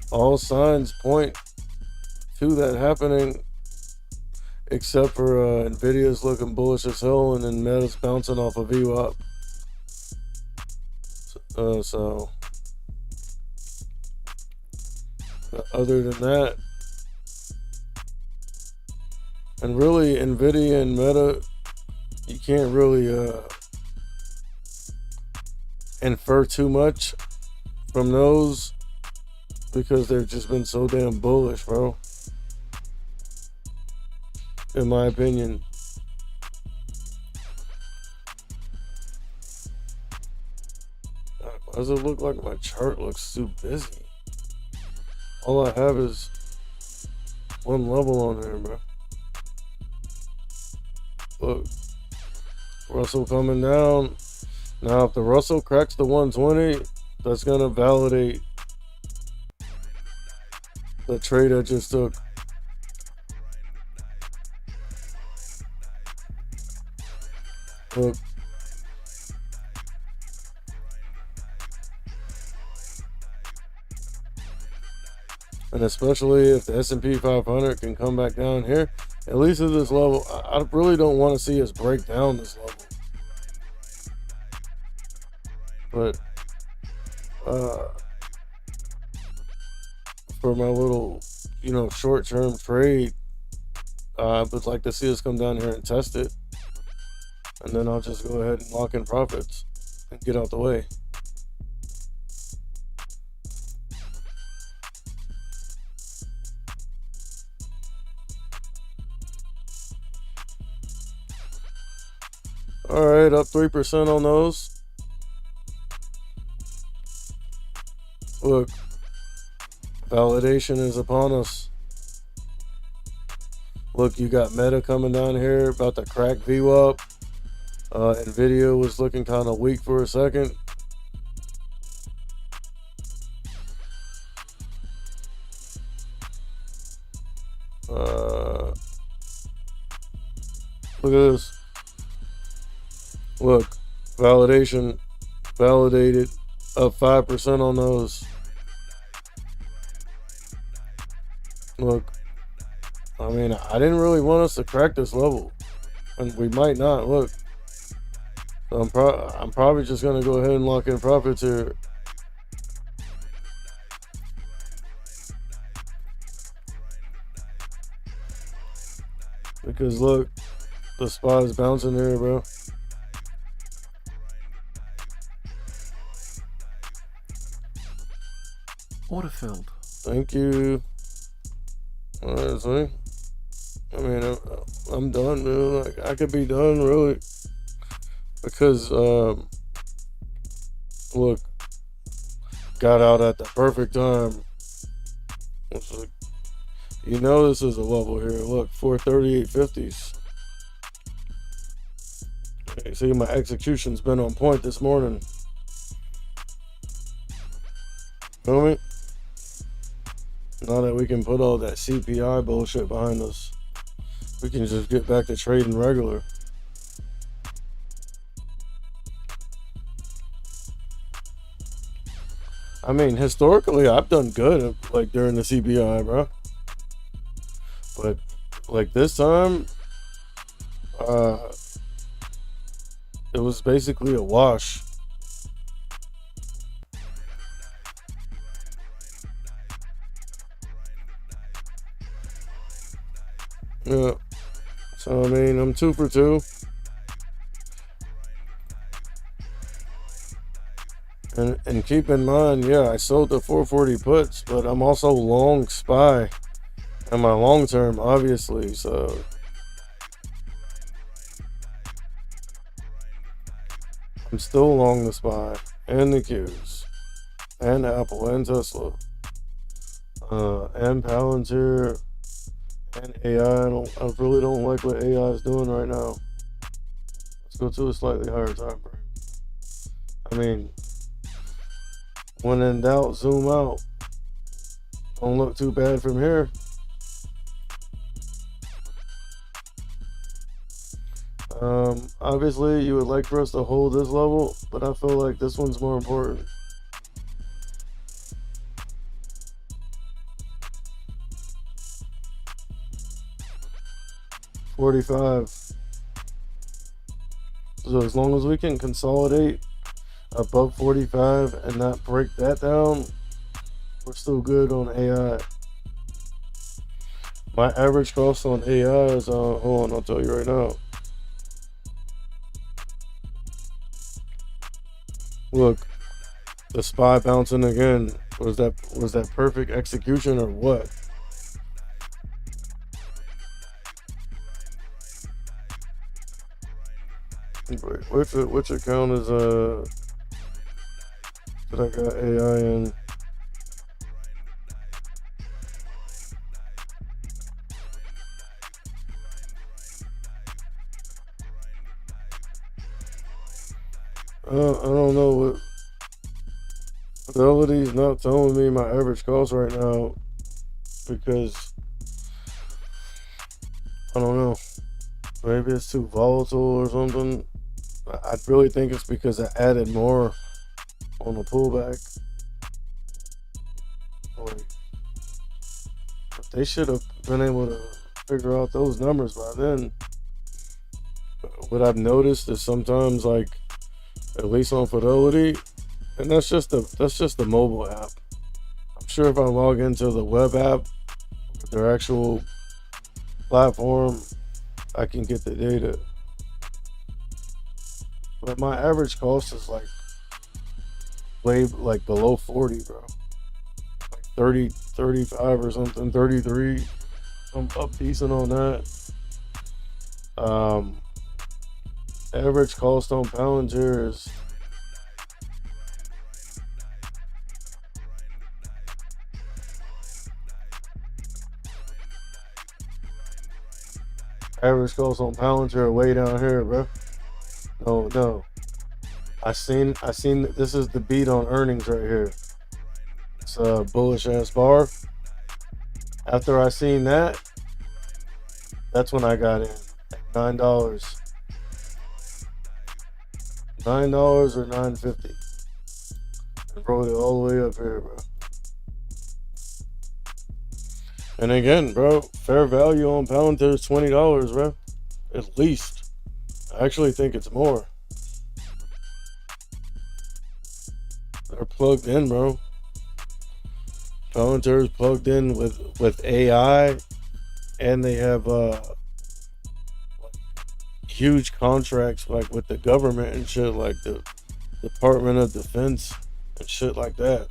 all signs point to that happening, except for Nvidia's looking bullish as hell, and then Meta's bouncing off of VWAP. So other than that, and really Nvidia and Meta, you can't really infer too much from those because they've just been so damn bullish, bro, in my opinion. Why does it look like my chart looks too busy? All I have is one level on there, bro. Look, Russell coming down. Now, if the Russell cracks the 120, that's going to validate the trade I just took. Look. And especially if the S&P 500 can come back down here, at least at this level, I really don't want to see us break down this level. But for my little short-term trade. I would like to see us come down here and test it, and then I'll just go ahead and lock in profits and get out the way. All right, up 3% on those. Look, validation is upon us. Look, you got Meta coming down here, about to crack VWAP. Nvidia was looking kind of weak for a second. Look at this. Look, validation, validated, up 5% on those. Look, I mean, I didn't really want us to crack this level, and we might not. Look, so I'm probably just gonna go ahead and lock in profits here. Because look, the spot is bouncing here, bro. Order filled. Thank you. Honestly, I mean, I'm done, man. Like, I could be done, really. Because, look, got out at the perfect time. It's like, this is a level here. Look, 438.50s. You see, my execution's been on point this morning. Feel me? Now that we can put all that CPI bullshit behind us, we can just get back to trading regular. I mean, historically, I've done good, like, during the CPI, bro. But, like, this time, it was basically a wash. Yeah. So, I mean, I'm 2 for 2. And keep in mind, yeah, I sold the 440 puts, but I'm also long SPY and my long term, obviously. So I'm still long the SPY and the Qs and Apple and Tesla and Palantir and AI. I really don't like what AI is doing right now. Let's go to a slightly higher time frame. I mean, when in doubt, zoom out. Don't look too bad from here. Obviously, you would like for us to hold this level, but I feel like this one's more important. $45. So as long as we can consolidate above 45 and not break that down, we're still good on AI. My average cost on AI is, hold on, I'll tell you right now. Look, the SPY bouncing again. Was that perfect execution or what? Which account is that I got AI in? I don't know what Fidelity's not telling me my average cost right now, because I don't know. Maybe it's too volatile or something. I really think it's because I added more on the pullback. Like, they should have been able to figure out those numbers by then. What I've noticed is sometimes, like, at least on Fidelity, and that's just the mobile app. I'm sure if I log into the web app their actual platform, I can get the data. But my average cost is like way like below 40, bro. Like 30, 35 or something, 33. I'm up decent on that. Average cost on Palantir is way down here, bro. No. I seen this is the beat on earnings right here. It's a bullish ass bar. After I seen that, that's when I got in at $9. $9 or $9.50. And rolled it all the way up here, bro. And again, bro, fair value on Palantir is $20, bro. At least. I actually think it's more. They're plugged in, bro. Palantir is plugged in with AI, and they have huge contracts like with the government and shit, like the Department of Defense and shit like that.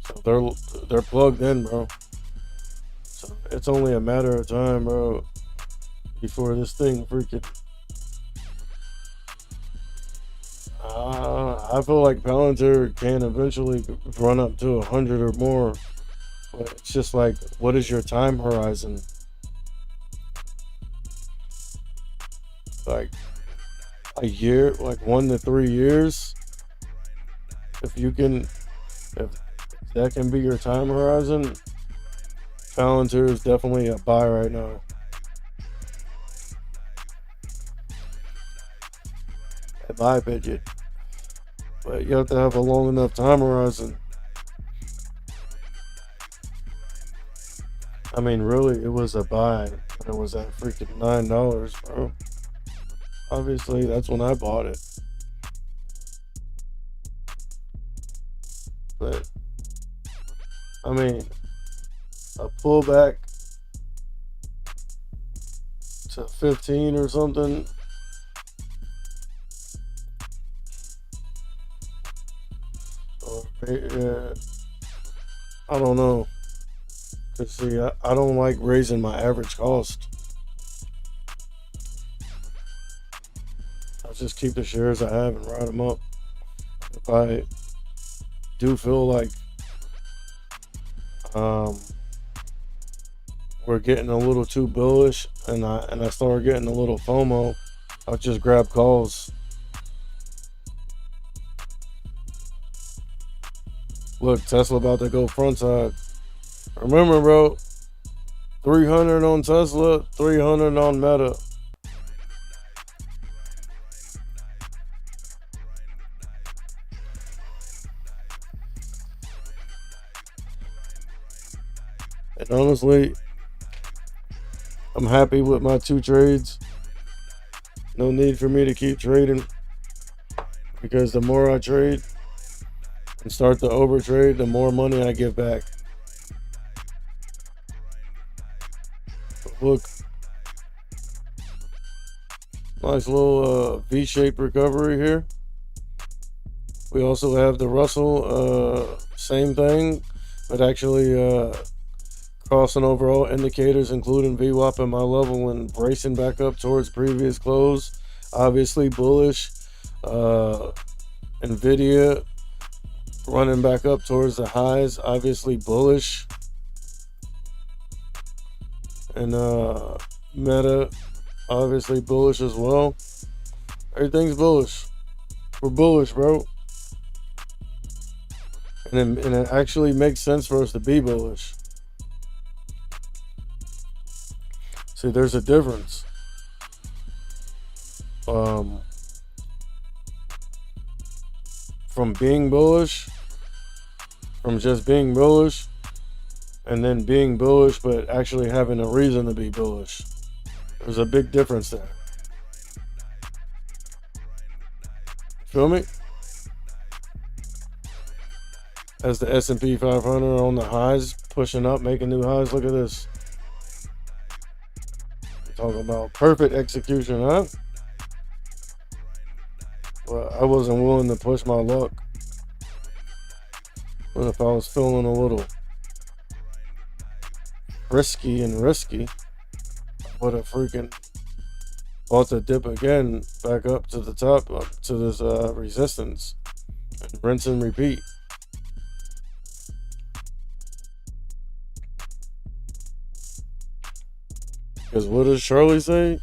So they're plugged in, bro. So it's only a matter of time, bro, before this thing freaking. I feel like Palantir can eventually run up to 100 or more, but it's just like, what is your time horizon? Like a year, like 1 to 3 years. If that can be your time horizon, Palantir is definitely a buy right now. In my opinion. But you have to have a long enough time horizon. I mean, really, it was a buy when it was at freaking $9, bro. Obviously, that's when I bought it. But, I mean, a pullback to 15 or something. I don't know. Cause see, I don't like raising my average cost. I'll just keep the shares I have and ride them up. If I do feel like we're getting a little too bullish and I start getting a little FOMO, I'll just grab calls. Look, Tesla about to go front side. Remember, bro, 300 on Tesla, 300 on Meta. And honestly, I'm happy with my 2 trades. No need for me to keep trading, because the more I trade and start to overtrade, the more money I give back. But look, nice little V-shaped recovery here. We also have the Russell, same thing, but actually crossing over all indicators, including VWAP and my level, and bracing back up towards previous close. Obviously bullish. Nvidia running back up towards the highs, obviously bullish. And Meta, obviously bullish as well. Everything's bullish. We're bullish, bro. And it actually makes sense for us to be bullish. See, there's a difference. From being bullish, from just being bullish, and then being bullish but actually having a reason to be bullish. There's a big difference there. Feel me? As the S&P 500 on the highs pushing up, making new highs. Look at this. Talking about perfect execution, huh? Well, I wasn't willing to push my luck. What if I was feeling a little risky and risky? I would have freaking bought the dip again back up to the top, up to this resistance, and rinse and repeat. Because what does Charlie say?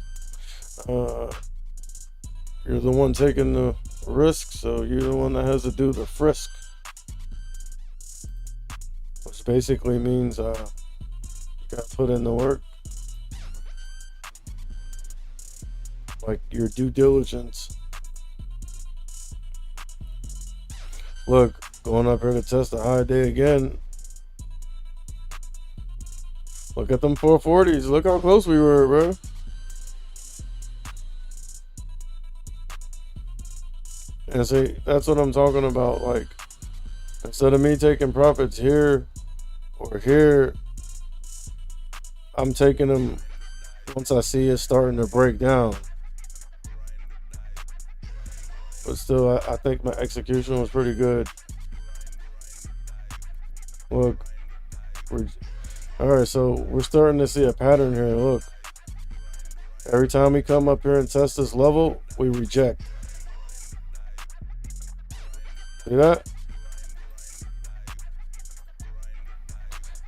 You're the one taking the risk, so you're the one that has to do the frisk. Which basically means you got to put in the work. Like your due diligence. Look, going up here to test the high day again. Look at them 440s. Look how close we were, bro. And see, that's what I'm talking about. Like, instead of me taking profits here or here, I'm taking them once I see it starting to break down. But still, I think my execution was pretty good. Look, alright, so we're starting to see a pattern here. Look, every time we come up here and test this level, we reject. See that?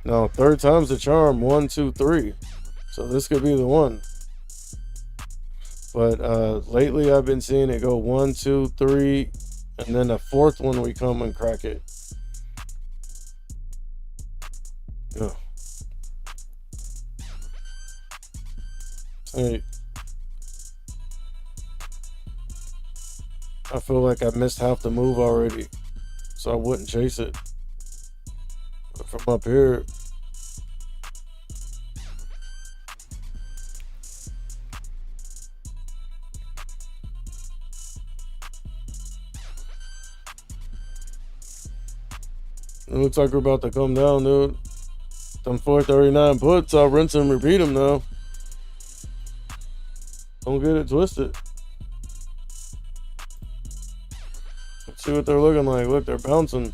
Now, third time's the charm. 1, 2, 3. So this could be the one. But lately I've been seeing it go 1, 2, 3, and then the fourth one we come and crack it. Yeah. Hey, I feel like I missed half the move already, so I wouldn't chase it. But from up here, it looks like we're about to come down, dude. Them 439 puts, I'll rinse and repeat them now. Don't get it twisted. Let's see what they're looking like. Look, they're bouncing.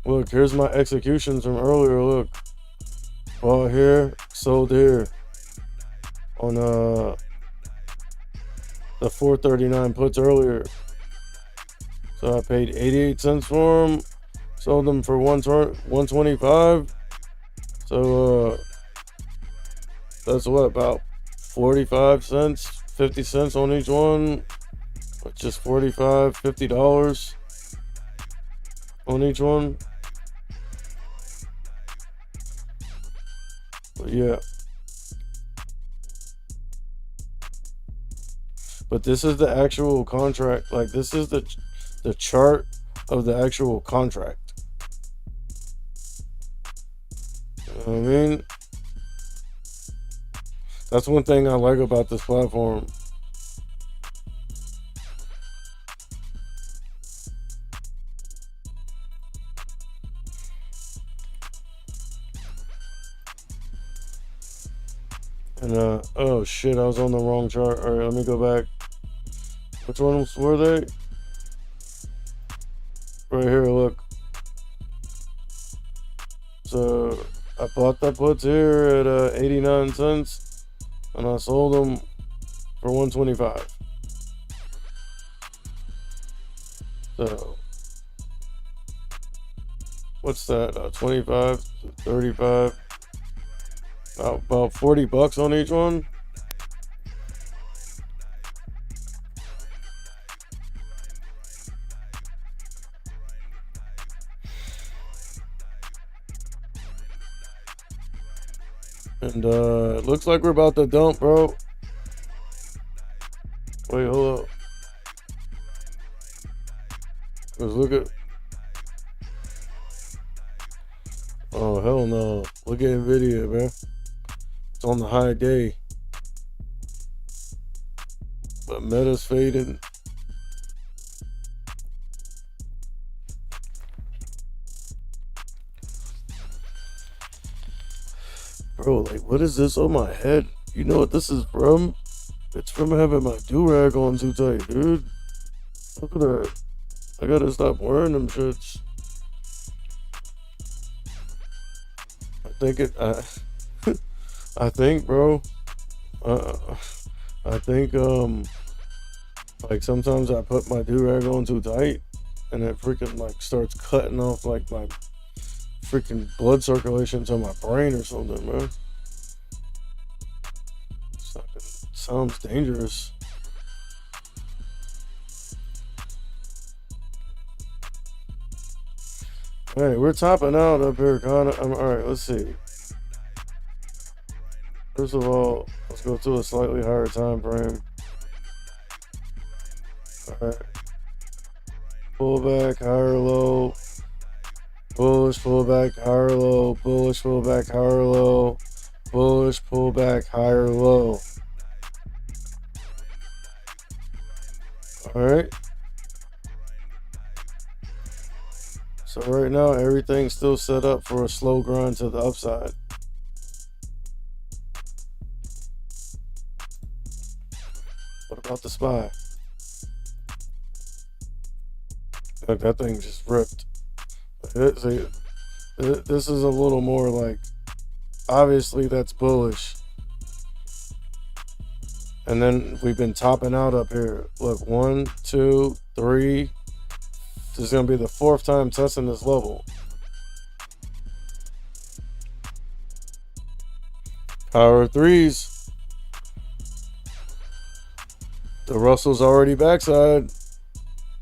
Look, here's my executions from earlier. Look, bought here, sold here on the 439 puts earlier. So I paid 88 cents for them, sold them for 125. So that's what, about 45 cents, 50 cents on each one, which is $45, $50 on each one. But yeah. But this is the actual contract. Like, this is the chart of the actual contract. You know what I mean? That's one thing I like about this platform. And oh shit, I was on the wrong chart. All right, let me go back. Which ones were they? Right here, look. So I bought the puts here at 89 cents, and I sold them for 125. So what's that? 25, 35. About 40 bucks on each one. And it looks like we're about to dump, bro. Wait, hold up. Cause look at. Oh hell no! Look at Nvidia, man. It's on the high day, but Meta's fading. bro, like, what is this on my head? You know what this is from? It's from having my do-rag on too tight, dude. Look at that. I gotta stop wearing them shits. I think, bro. I think, like sometimes I put my do-rag on too tight, and it freaking like starts cutting off like my freaking blood circulation to my brain or something, man. Sounds dangerous. Hey, we're topping out up here, Connor. Alright, let's see. First of all, let's go to a slightly higher time frame. Alright. Pullback, higher low. Bullish pullback, higher low. Bullish pullback, higher low. Bullish pullback, higher low. Alright. So right now, everything's still set up for a slow grind to the upside. What about the SPY? Look, that thing just ripped. This is a little more like, obviously that's bullish. And then we've been topping out up here. Look, 1, 2, 3. This is going to be the 4th time testing this level. Power of threes. The Russell's already backside.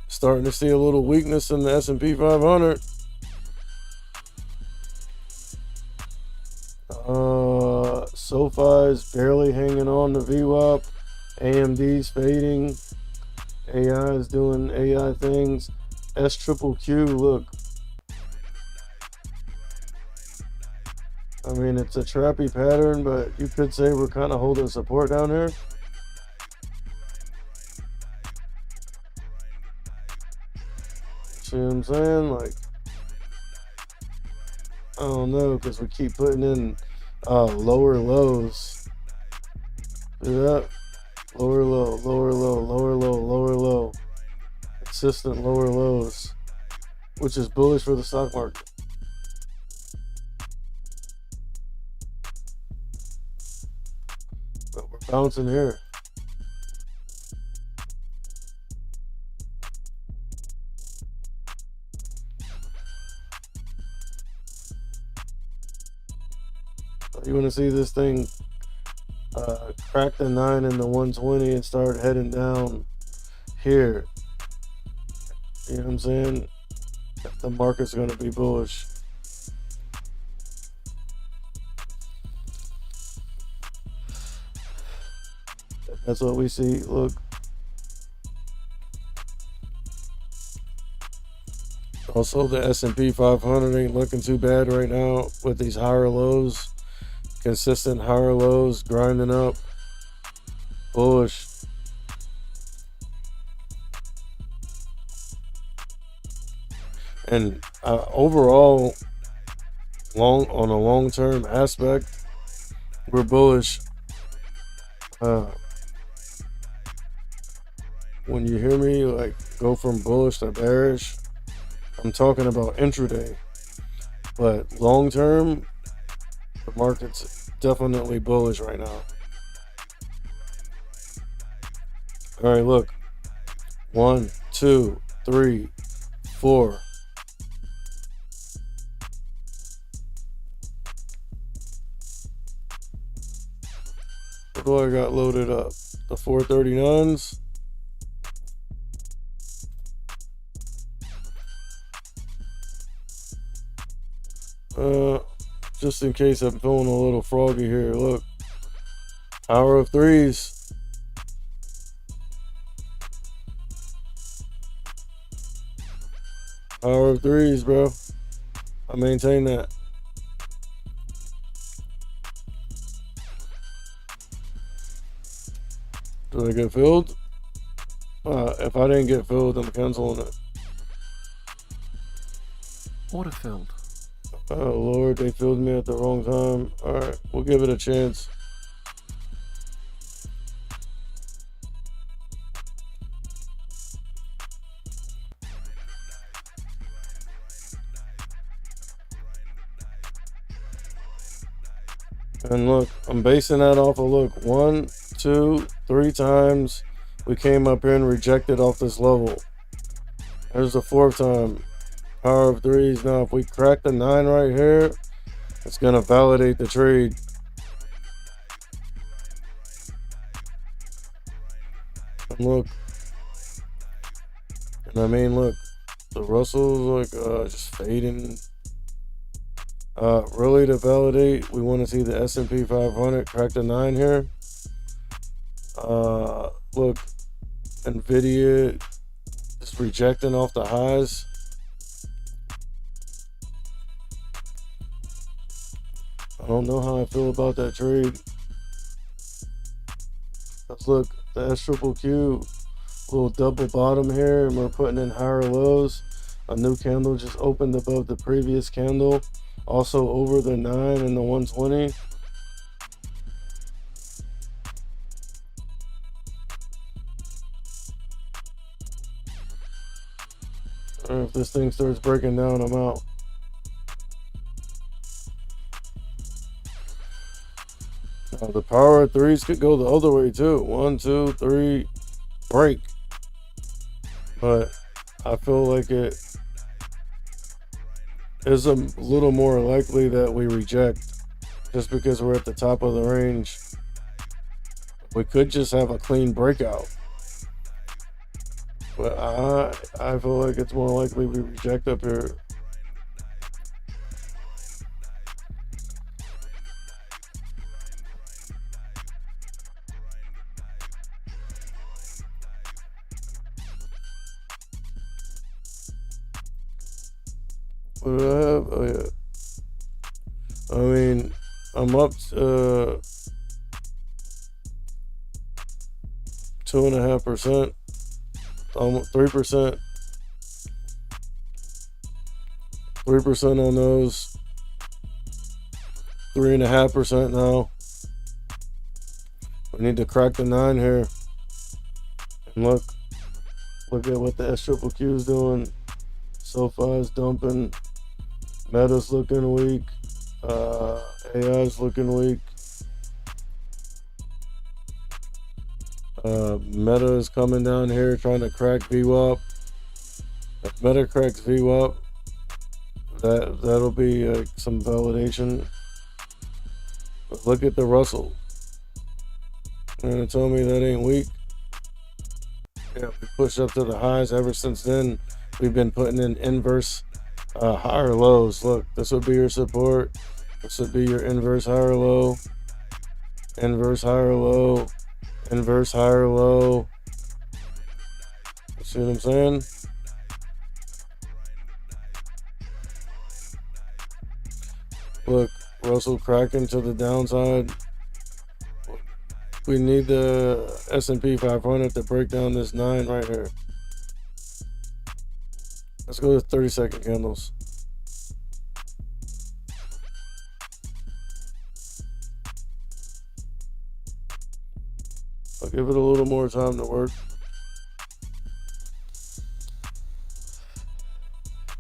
Starting to see a little weakness in the S&P 500. SoFi's barely hanging on to VWAP. AMD's fading. AI is doing AI things. SQQQ, look. I mean, it's a trappy pattern, but you could say we're kind of holding support down here. See what I'm saying? Like, I don't know, because we keep putting in lower lows. See that? Lower low, lower low, lower low, lower low. Consistent lower lows, which is bullish for the stock market. But we're bouncing here. You want to see this thing crack the 9 and the 120 and start heading down here. You know what I'm saying? The market's going to be bullish. That's what we see. Look. Also, the S&P 500 ain't looking too bad right now with these higher lows. Consistent higher lows, grinding up. Bullish. And overall, on a long-term aspect, we're bullish. When you hear me like go from bullish to bearish, I'm talking about intraday. But long-term, the market's definitely bullish right now. All right, look. 1, 2, 3, 4. What do I got loaded up? The 439s. Just in case I'm feeling a little froggy here, look. Power of threes. Power of threes, bro. I maintain that. Did I get filled? If I didn't get filled, I'm canceling it. Order filled. Oh Lord, they filled me at the wrong time. Alright, we'll give it a chance. And look, I'm basing that off of, look, 1, 2, 3 times we came up here and rejected off this level. There's the 4th time. Power of 3s. Now, if we crack the 9 right here, it's going to validate the trade. And look. And I mean, look. The Russell's like just fading. Really to validate, we want to see the S&P 500 crack the 9 here. Look, Nvidia just rejecting off the highs. I don't know how I feel about that trade. Let's look, the SQQQ, little double bottom here, and we're putting in higher lows. A new candle just opened above the previous candle, also over the 9 and the 120. And if this thing starts breaking down, I'm out. Now the power of 3s could go the other way too. 1, 2, 3, break. But I feel like it is a little more likely that we reject just because we're at the top of the range. We could just have a clean breakout. But I feel like it's more likely we reject up here. What do I have? Oh yeah. I mean, I'm up 2.5%, almost 3%, 3% on those, 3.5% now. We need to crack the 9 here. And look at what the SQQQ is doing. SoFi is dumping. Meta's looking weak. AI's looking weak. Meta is coming down here trying to crack VWAP. If Meta cracks VWAP, that'll be some validation. But look at the Russell. You're gonna tell me that ain't weak? Yeah, we pushed up to the highs. Ever since then, we've been putting in inverse higher lows. Look, this would be your support. This would be your inverse higher low. Inverse higher low. Inverse higher low. You see what I'm saying? Look, Russell cracking to the downside. We need the S&P 500 to break down this 9 right here. Let's go to 30-second candles. I'll give it a little more time to work.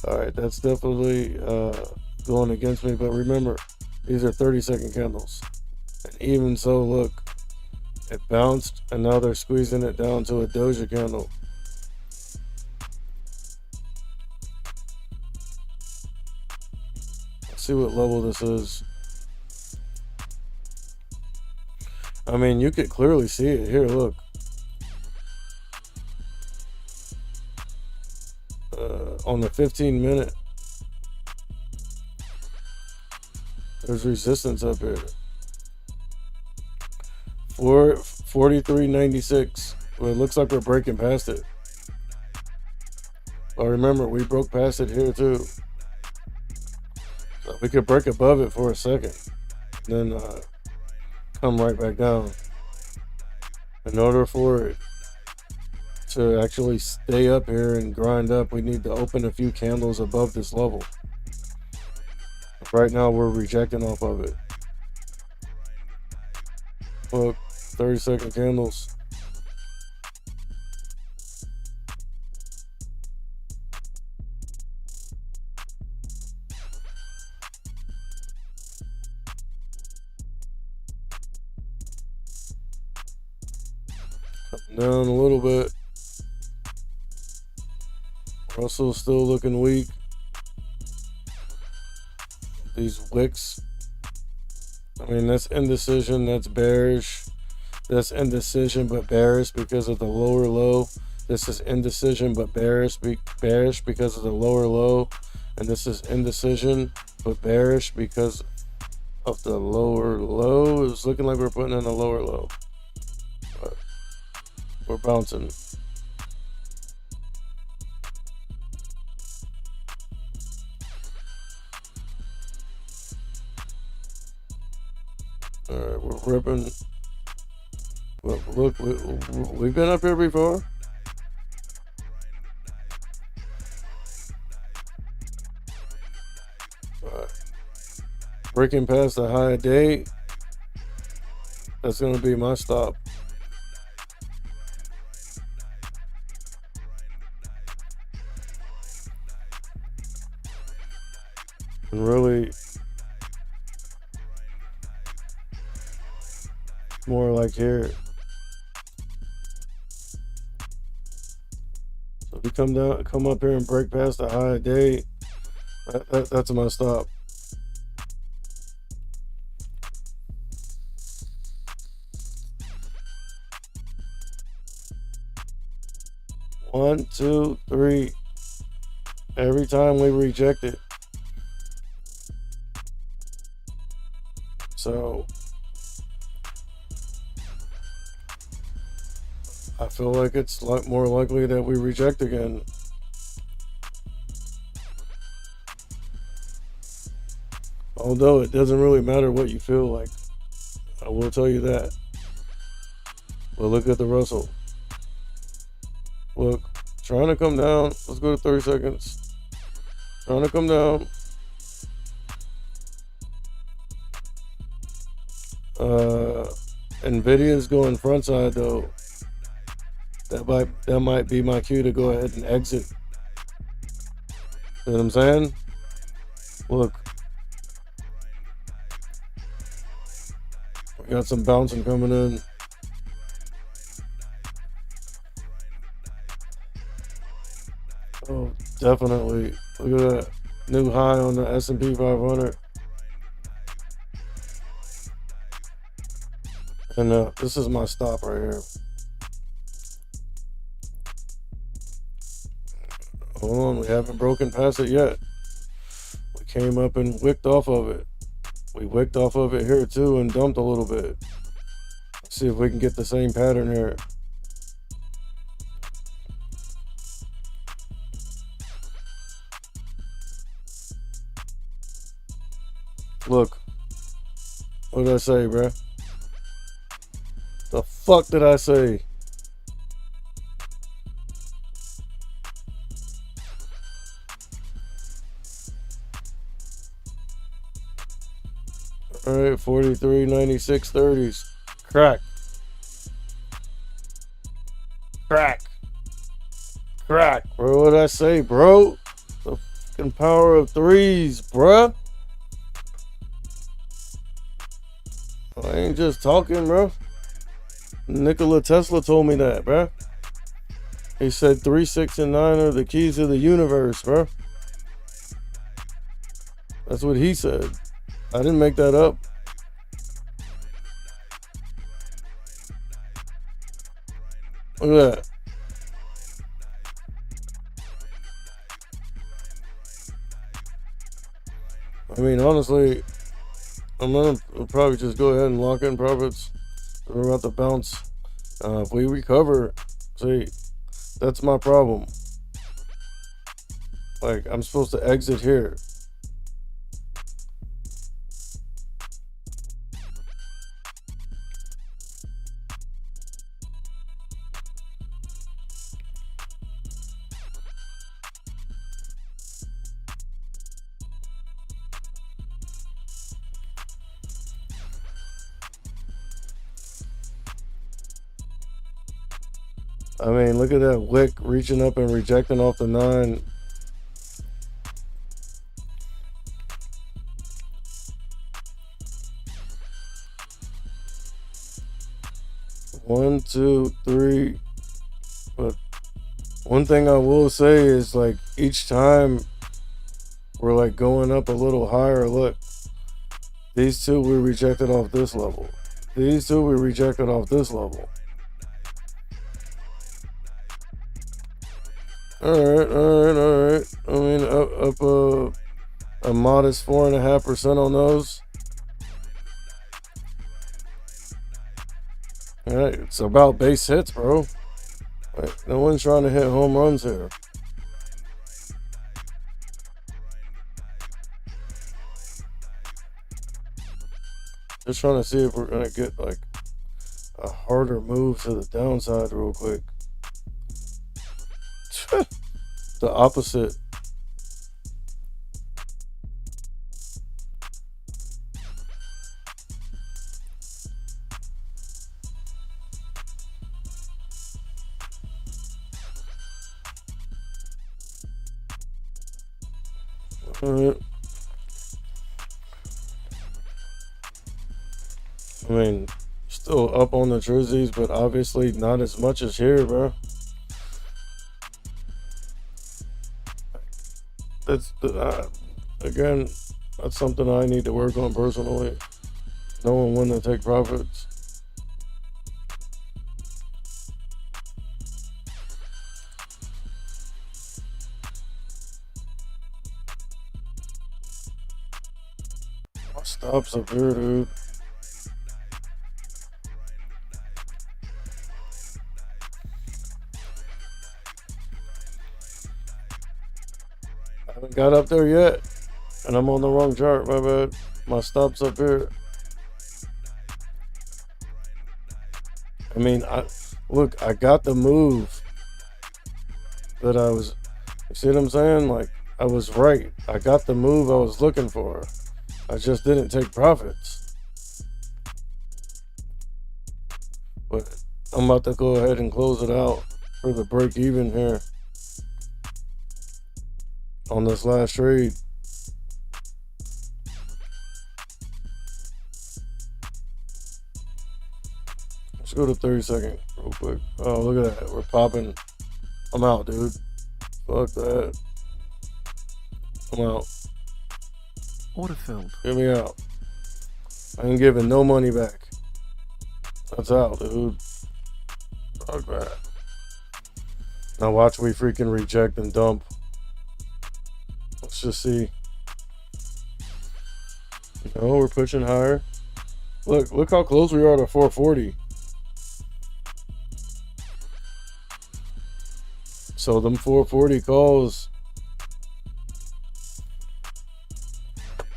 Alright, that's definitely going against me, but remember, these are 30-second candles. And even so, look, it bounced, and now they're squeezing it down to a doja candle. Let's see what level this is. I mean, you could clearly see it here. Look, on the 15-minute, there's resistance up here. 43.96. Well, it looks like we're breaking past it. But remember, we broke past it here too. So we could break above it for a second, then come right back down. In order for it to actually stay up here and grind up, we need to open a few candles above this level. Right now, we're rejecting off of it. Look, 30-second candles. Coming down a little bit. Russell's still looking weak. These wicks. I mean, that's indecision. That's bearish. That's indecision but bearish because of the lower low. This is indecision but bearish because of the lower low. And this is indecision but bearish because of the lower low. It's looking like we're putting in a lower low. But we're bouncing. Alright, we're ripping. Look, we've been up here before. Breaking past the high day. That's going to be my stop. And really, more like here. So if you come up here and break past the high day, that's my stop. One, two, three. Every time we reject it. So I feel like it's more likely that we reject again. Although it doesn't really matter what you feel like. I will tell you that. But look at the Russell. Look, trying to come down. Let's go to 30 seconds. Trying to come down. Nvidia's going front side though. That might be my cue to go ahead and exit. You know what I'm saying? Look. We got some bouncing coming in. Oh, definitely. Look at that. New high on the S&P 500. And this is my stop right here. Hold on, we haven't broken past it yet. We came up and wicked off of it. We wicked off of it here too and dumped a little bit. Let's see if we can get the same pattern here. Look. What did I say, bruh? The fuck did I say? Alright, 43, 96, 30s. Crack. Crack. Crack. Bro, what did I say, bro? The fucking power of threes, bruh. I ain't just talking, bro. Nikola Tesla told me that, bro. He said 3, 6, and 9 are the keys of the universe, bro. That's what he said. I didn't make that up. Look at that. I mean, honestly, I'm gonna probably just go ahead and lock in profits. We're about to bounce. If we recover, see, that's my problem. Like, I'm supposed to exit here. I mean, look at that wick reaching up and rejecting off the 9. One, two, three. But one thing I will say is, like, each time we're like going up a little higher. Look, these two we rejected off this level. These two we rejected off this level. All right. I mean, up a modest 4.5% on those. All right, it's about base hits, bro. Right, no one's trying to hit home runs here. Just trying to see if we're gonna get like a harder move to the downside real quick. The opposite. All right. I mean, still up on the jerseys, but obviously not as much as here, bro. That's again, that's something I need to work on personally. Knowing when to take profits. My stops up here, dude. I haven't got up there yet, and I'm on the wrong chart. My bad. My stop's up here. I mean, I got the move that I was. You see what I'm saying? Like, I was right. I got the move I was looking for. I just didn't take profits. But I'm about to go ahead and close it out for the break even here on this last trade. Let's go to 30 second real quick. Oh, look at that. We're popping. I'm out, dude. Fuck that. I'm out. Order filled. Get me out. I ain't giving no money back. That's out, dude. Fuck that. Now watch we freaking reject and dump. Let's just see. No, we're pushing higher. Look how close we are to 440. So them 440 calls,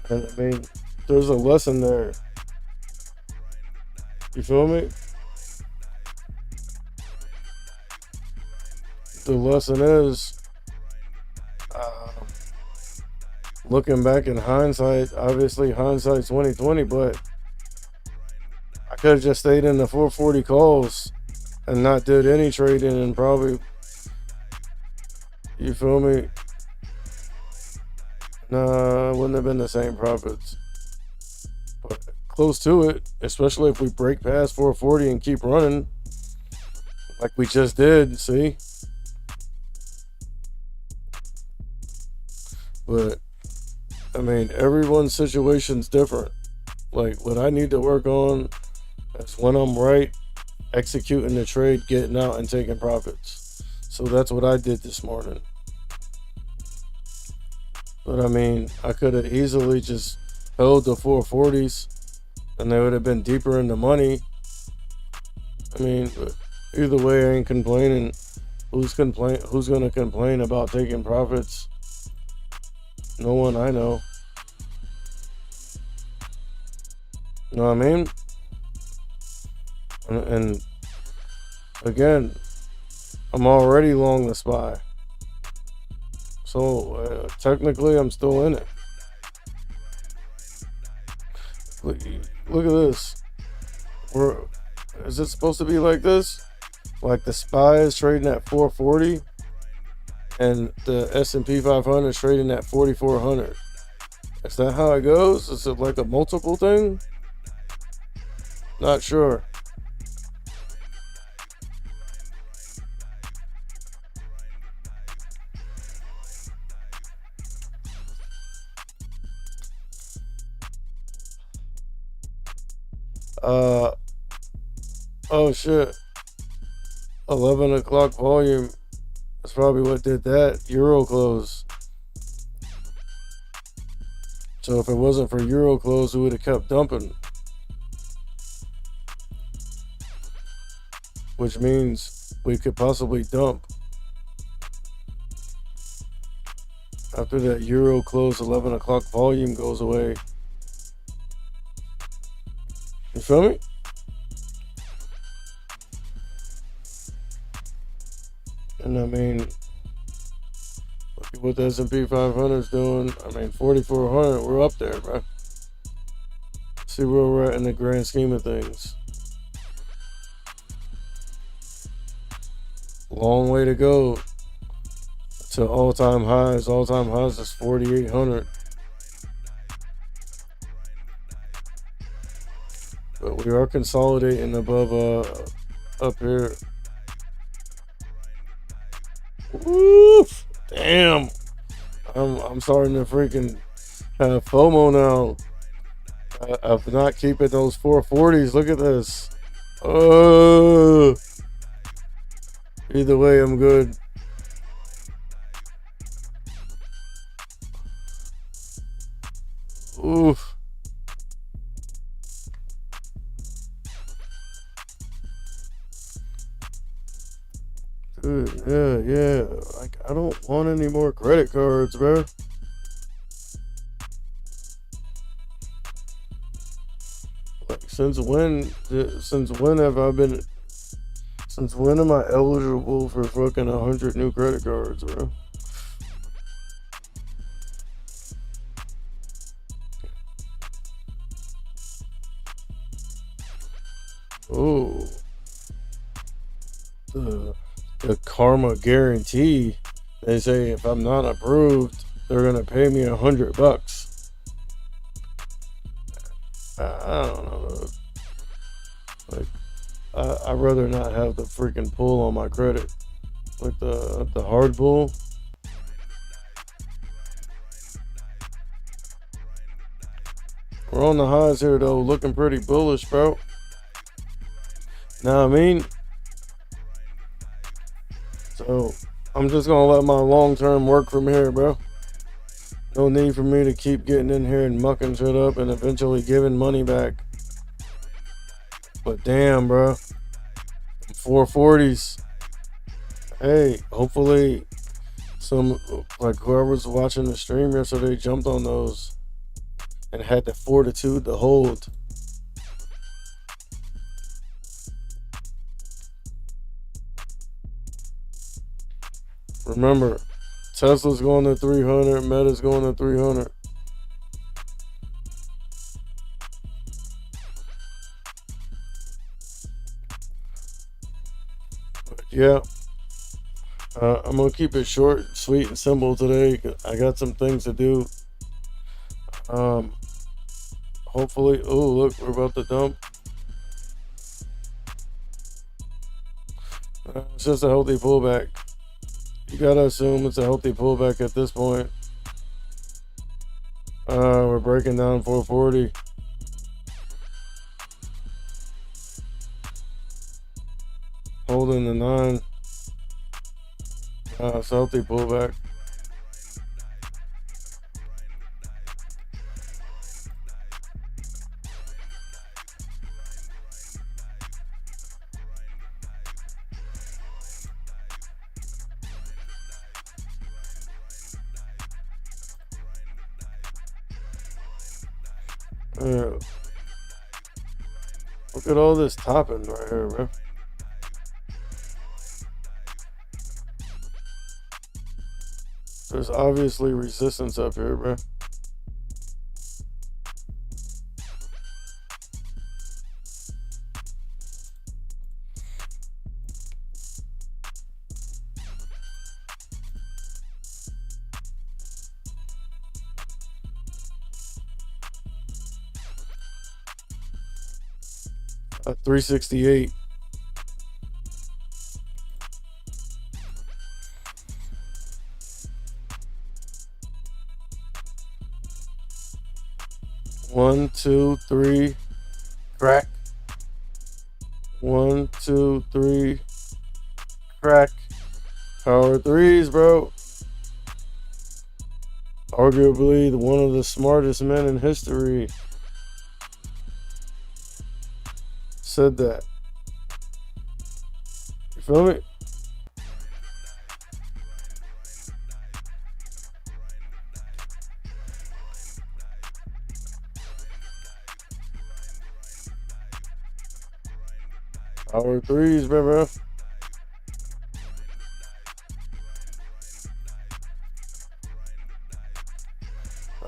and I mean, there's a lesson there. You feel me? The lesson is, looking back in hindsight, obviously hindsight's 2020, but I could have just stayed in the 440 calls and not did any trading and probably, you feel me? Nah, it wouldn't have been the same profits. But close to it, especially if we break past 440 and keep running like we just did, see? But I mean, everyone's situation's different. Like, what I need to work on is when I'm right, executing the trade, getting out and taking profits. So that's what I did this morning. But I mean, I could have easily just held the 440s and they would have been deeper in the money. I mean, either way, I ain't complaining. Who's gonna complain about taking profits? No one I know. You know what I mean? And again, I'm already long the SPY. So technically, I'm still in it. Look at this. Is it supposed to be like this? Like the SPY is trading at 440 and the S&P 500 is trading at 4,400. Is that how it goes? Is it like a multiple thing? Not sure. Oh shit. 11 o'clock volume. That's probably what did that. Euro close. So if it wasn't for Euro close, we would have kept dumping. Which means we could possibly dump after that Euro close. 11 o'clock volume goes away. You feel me? And I mean, look at what the S&P 500 is doing. I mean, 4,400, we're up there, bro. See where we're at in the grand scheme of things. Long way to go to all-time highs. All-time highs is 4,800. But we are consolidating above up here. Woof! Damn. I'm starting to freaking have FOMO now. Of not keeping those 440s. Look at this. Either way, I'm good. Oof. Dude, yeah. Like, I don't want any more credit cards, bro. Like, since when am I eligible for fucking 100 new credit cards, bro? Oh. The karma guarantee. They say if I'm not approved, they're gonna pay me $100. I don't know. Like, I'd rather not have the freaking pull on my credit, like the hard pull. We're on the highs here though, looking pretty bullish, bro. Know what I mean? So I'm just gonna let my long term work from here, bro. No need for me to keep getting in here and mucking shit up and eventually giving money back. But damn, bro. 440s. Hey, hopefully some, like whoever's watching the stream yesterday jumped on those and had the fortitude to hold. Remember, Tesla's going to 300, Meta's going to 300. But yeah, I'm gonna keep it short, sweet, and simple today. I got some things to do. Hopefully, oh look, we're about to dump. It's just a healthy pullback. You gotta assume it's a healthy pullback at this point. We're breaking down 440. Holding the 9. It's a healthy pullback. Look at all this topping right here, bro. There's obviously resistance up here, bro. 368. One, two, three, crack. 1, 2, 3, crack. Power threes, bro. Arguably one of the smartest men in history said that. You feel me? Power threes, bro.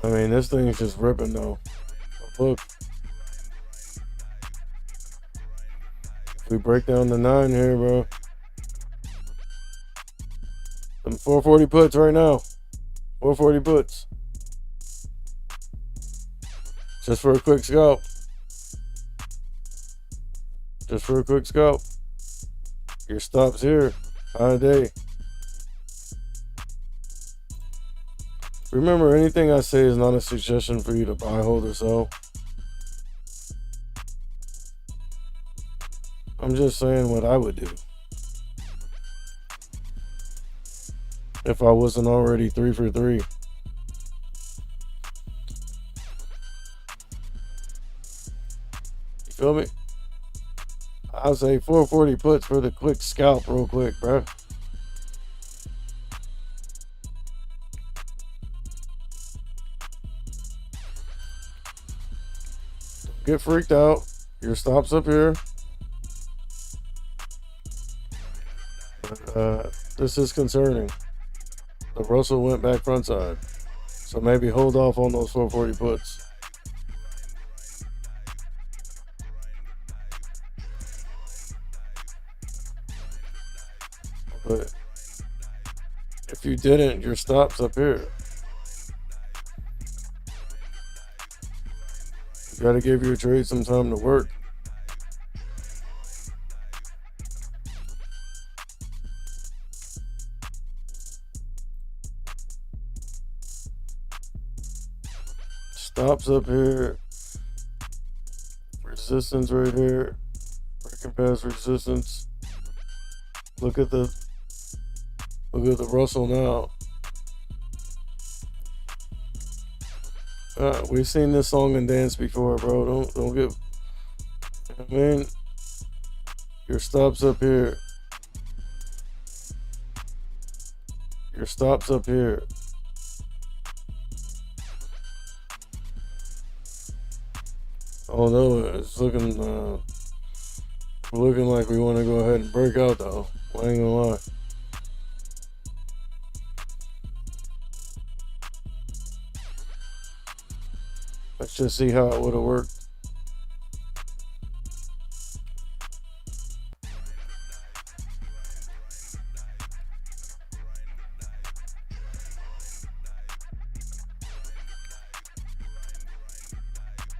I mean, this thing is just ripping though. Look. If we break down the 9 here, bro. Them 440 puts right now. 440 puts. Just for a quick scalp. Just for a quick scalp. Your stops here. High day. Remember, anything I say is not a suggestion for you to buy, hold, or sell. I'm just saying what I would do if I wasn't already 3 for 3. You feel me? I'll say 440 puts for the quick scalp real quick, bro. Don't get freaked out. Your stop's up here. This is concerning. The Russell went back front side. So maybe hold off on those 440 puts. But if you didn't, your stop's up here. You gotta give your trade some time to work. Stops up here. Resistance right here. Breaking past resistance. Look at the Russell now. We've seen this song and dance before, bro. Don't get. I mean, your stops up here. Your stops up here. Oh no, it's looking like we want to go ahead and break out though. I ain't gonna lie. Let's just see how it would have worked.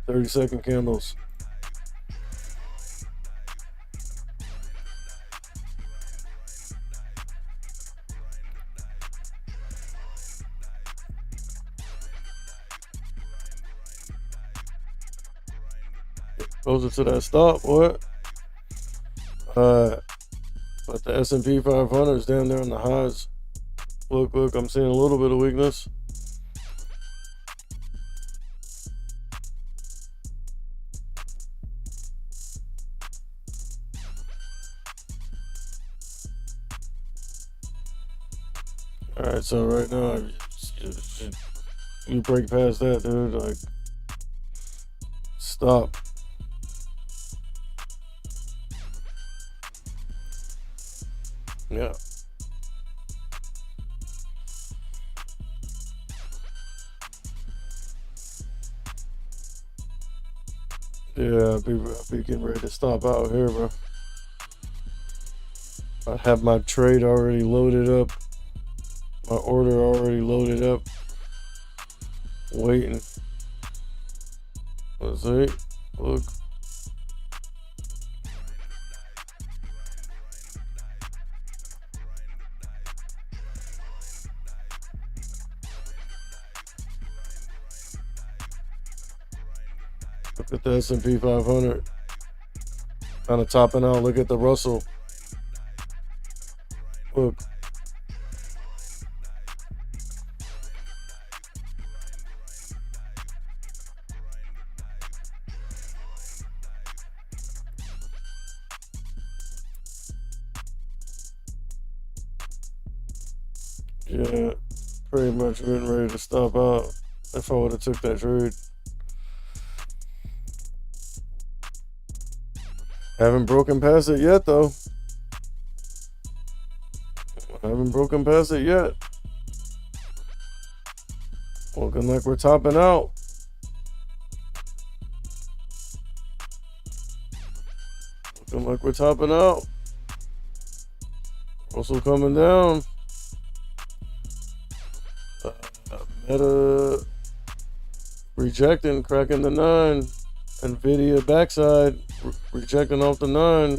"30-second candles." Closer to that stop, what? But the S&P 500 is down there on the highs. Look, I'm seeing a little bit of weakness. Alright, so right now, you break past that, dude, like, stop. Yeah. Yeah, I'll be getting ready to stop out here, bro. I have my trade already loaded up. My order already loaded up. Waiting. Let's see. Look. Look at the S&P 500. Kind of topping out. Look at the Russell. Look. Yeah, pretty much getting ready to stop out if I would have took that trade. Haven't broken past it yet, though. Haven't broken past it yet. Looking like we're topping out. Looking like we're topping out. Also coming down. Meta rejecting, cracking the 9. Nvidia backside, rejecting off the 9.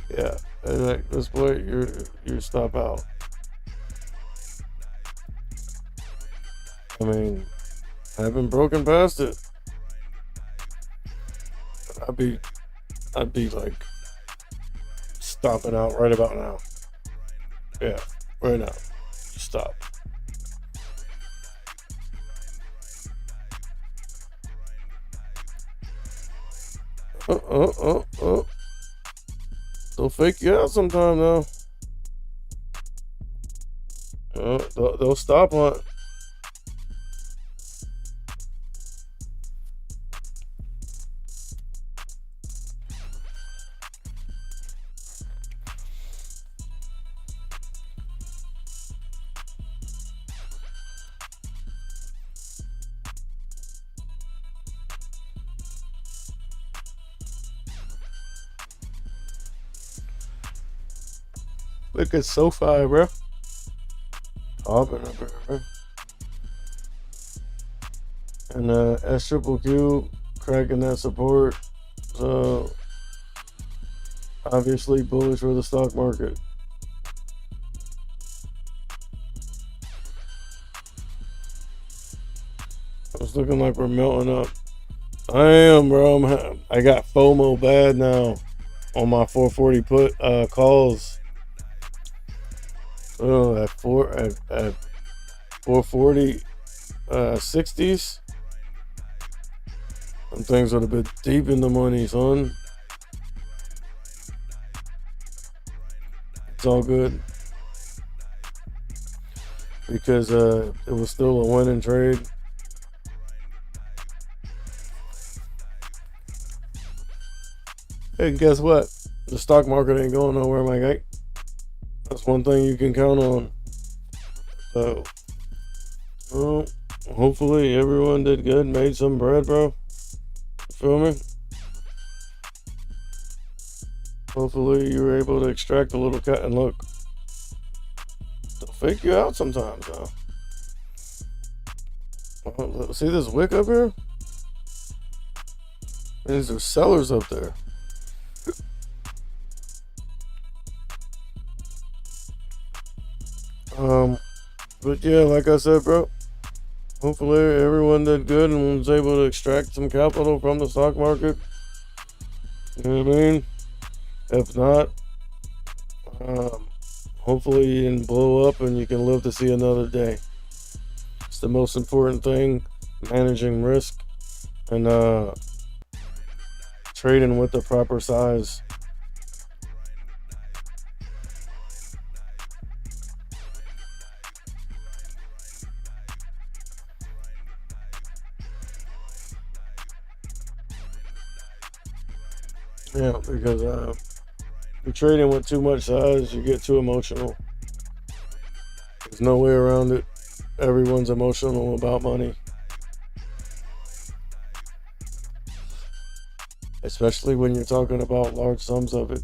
Yeah, at this point, you stop out. I mean, haven't broken past it. I'd be like stopping out right about now. Yeah, right now. Stop. They'll fake you out sometime though. They'll stop on it. Look at SoFi, bro. Hopping up here, bro. And S triple Q cracking that support. So obviously bullish for the stock market. It's looking like we're melting up. I am, bro. I got FOMO bad now on my 440 put calls. Oh, at 440 60s. Some things would have been deep in the money, son. It's all good because it was still a winning trade. Hey, guess what? The stock market ain't going nowhere, my guy. That's one thing you can count on. So, well, hopefully everyone did good, made some bread, bro. Feel me? Hopefully you were able to extract a little cut. And look, they'll fake you out sometimes, though. See this wick up here? These are sellers up there. But yeah, like I said, bro, hopefully everyone did good and was able to extract some capital from the stock market. You know what I mean? If not, hopefully you didn't blow up and you can live to see another day. It's the most important thing, managing risk and trading with the proper size. Yeah, because you're trading with too much size, you get too emotional. There's no way around it. Everyone's emotional about money. Especially when you're talking about large sums of it.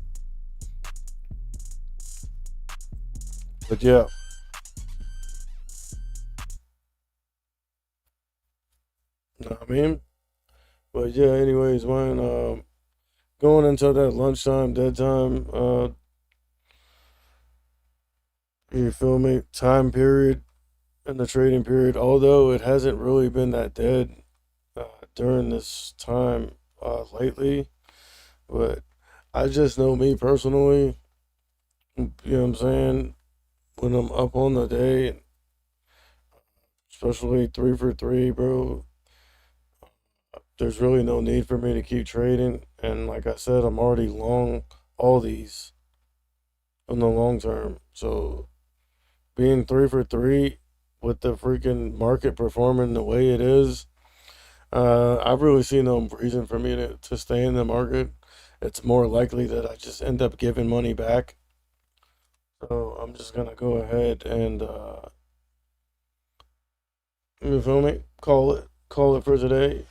But yeah. Know what I mean? But yeah, anyways, man, going into that lunchtime, dead time, you feel me? Time period in the trading period, although it hasn't really been that dead uh, during this time lately, but I just know me personally, you know what I'm saying? When I'm up on the day, especially 3 for 3, bro, there's really no need for me to keep trading. And like I said, I'm already long all these in the long term. So being 3 for 3 with the freaking market performing the way it is, I've really seen no reason for me to stay in the market. It's more likely that I just end up giving money back. So I'm just gonna go ahead and you feel me? Call it for today.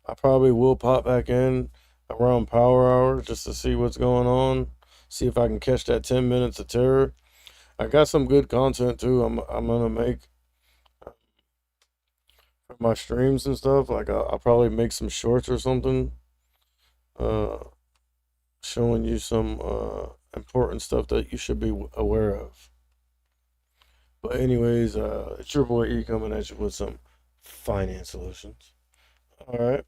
I probably will pop back in around power hour just to see what's going on. See if I can catch that 10 minutes of terror. I got some good content too. I'm gonna make for my streams and stuff. Like I'll probably make some shorts or something, uh, showing you some important stuff that you should be aware of. But anyways, it's your boy E coming at you with some finance solutions. All right.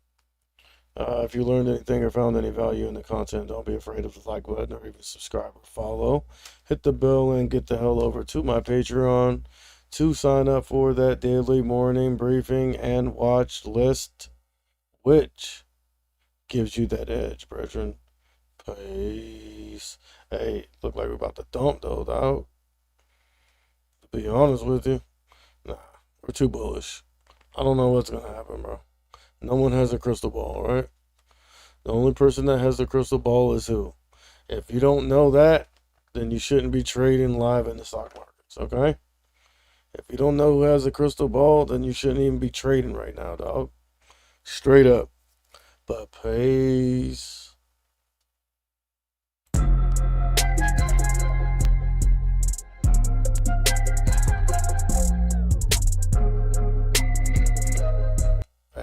If you learned anything or found any value in the content, don't be afraid of the like button or even subscribe or follow. Hit the bell and get the hell over to my Patreon to sign up for that daily morning briefing and watch list, which gives you that edge, brethren. Peace. Hey, look like we're about to dump though, dog. To be honest with you, nah, we're too bullish. I don't know what's gonna happen, bro. No one has a crystal ball, right? The only person that has the crystal ball is who? If you don't know that, then you shouldn't be trading live in the stock markets, okay? If you don't know who has a crystal ball, then you shouldn't even be trading right now, dog. Straight up. But peace.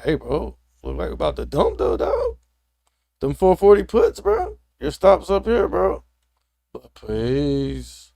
Hey, bro. Look like we're about to dump, though, dog. Them 440 puts, bro. Your stop's up here, bro. But peace.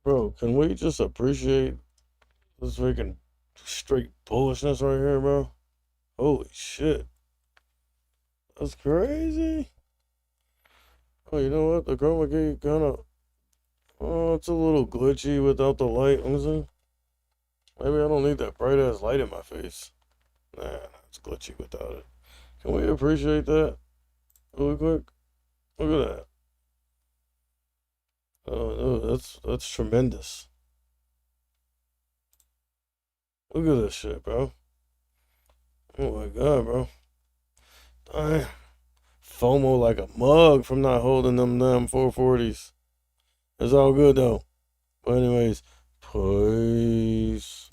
Bro, can we just appreciate this freaking straight bullishness right here, bro? Holy shit. That's crazy. Oh, you know what? The chroma key kind of... Oh, it's a little glitchy without the light. Let me see. Maybe I don't need that bright ass light in my face. Nah, it's glitchy without it. Can we appreciate that really quick? Look at that. Oh, that's tremendous. Look at this shit, bro. Oh my god, bro. Dang. FOMO like a mug from not holding them damn 440s. It's all good though. But anyways, peace.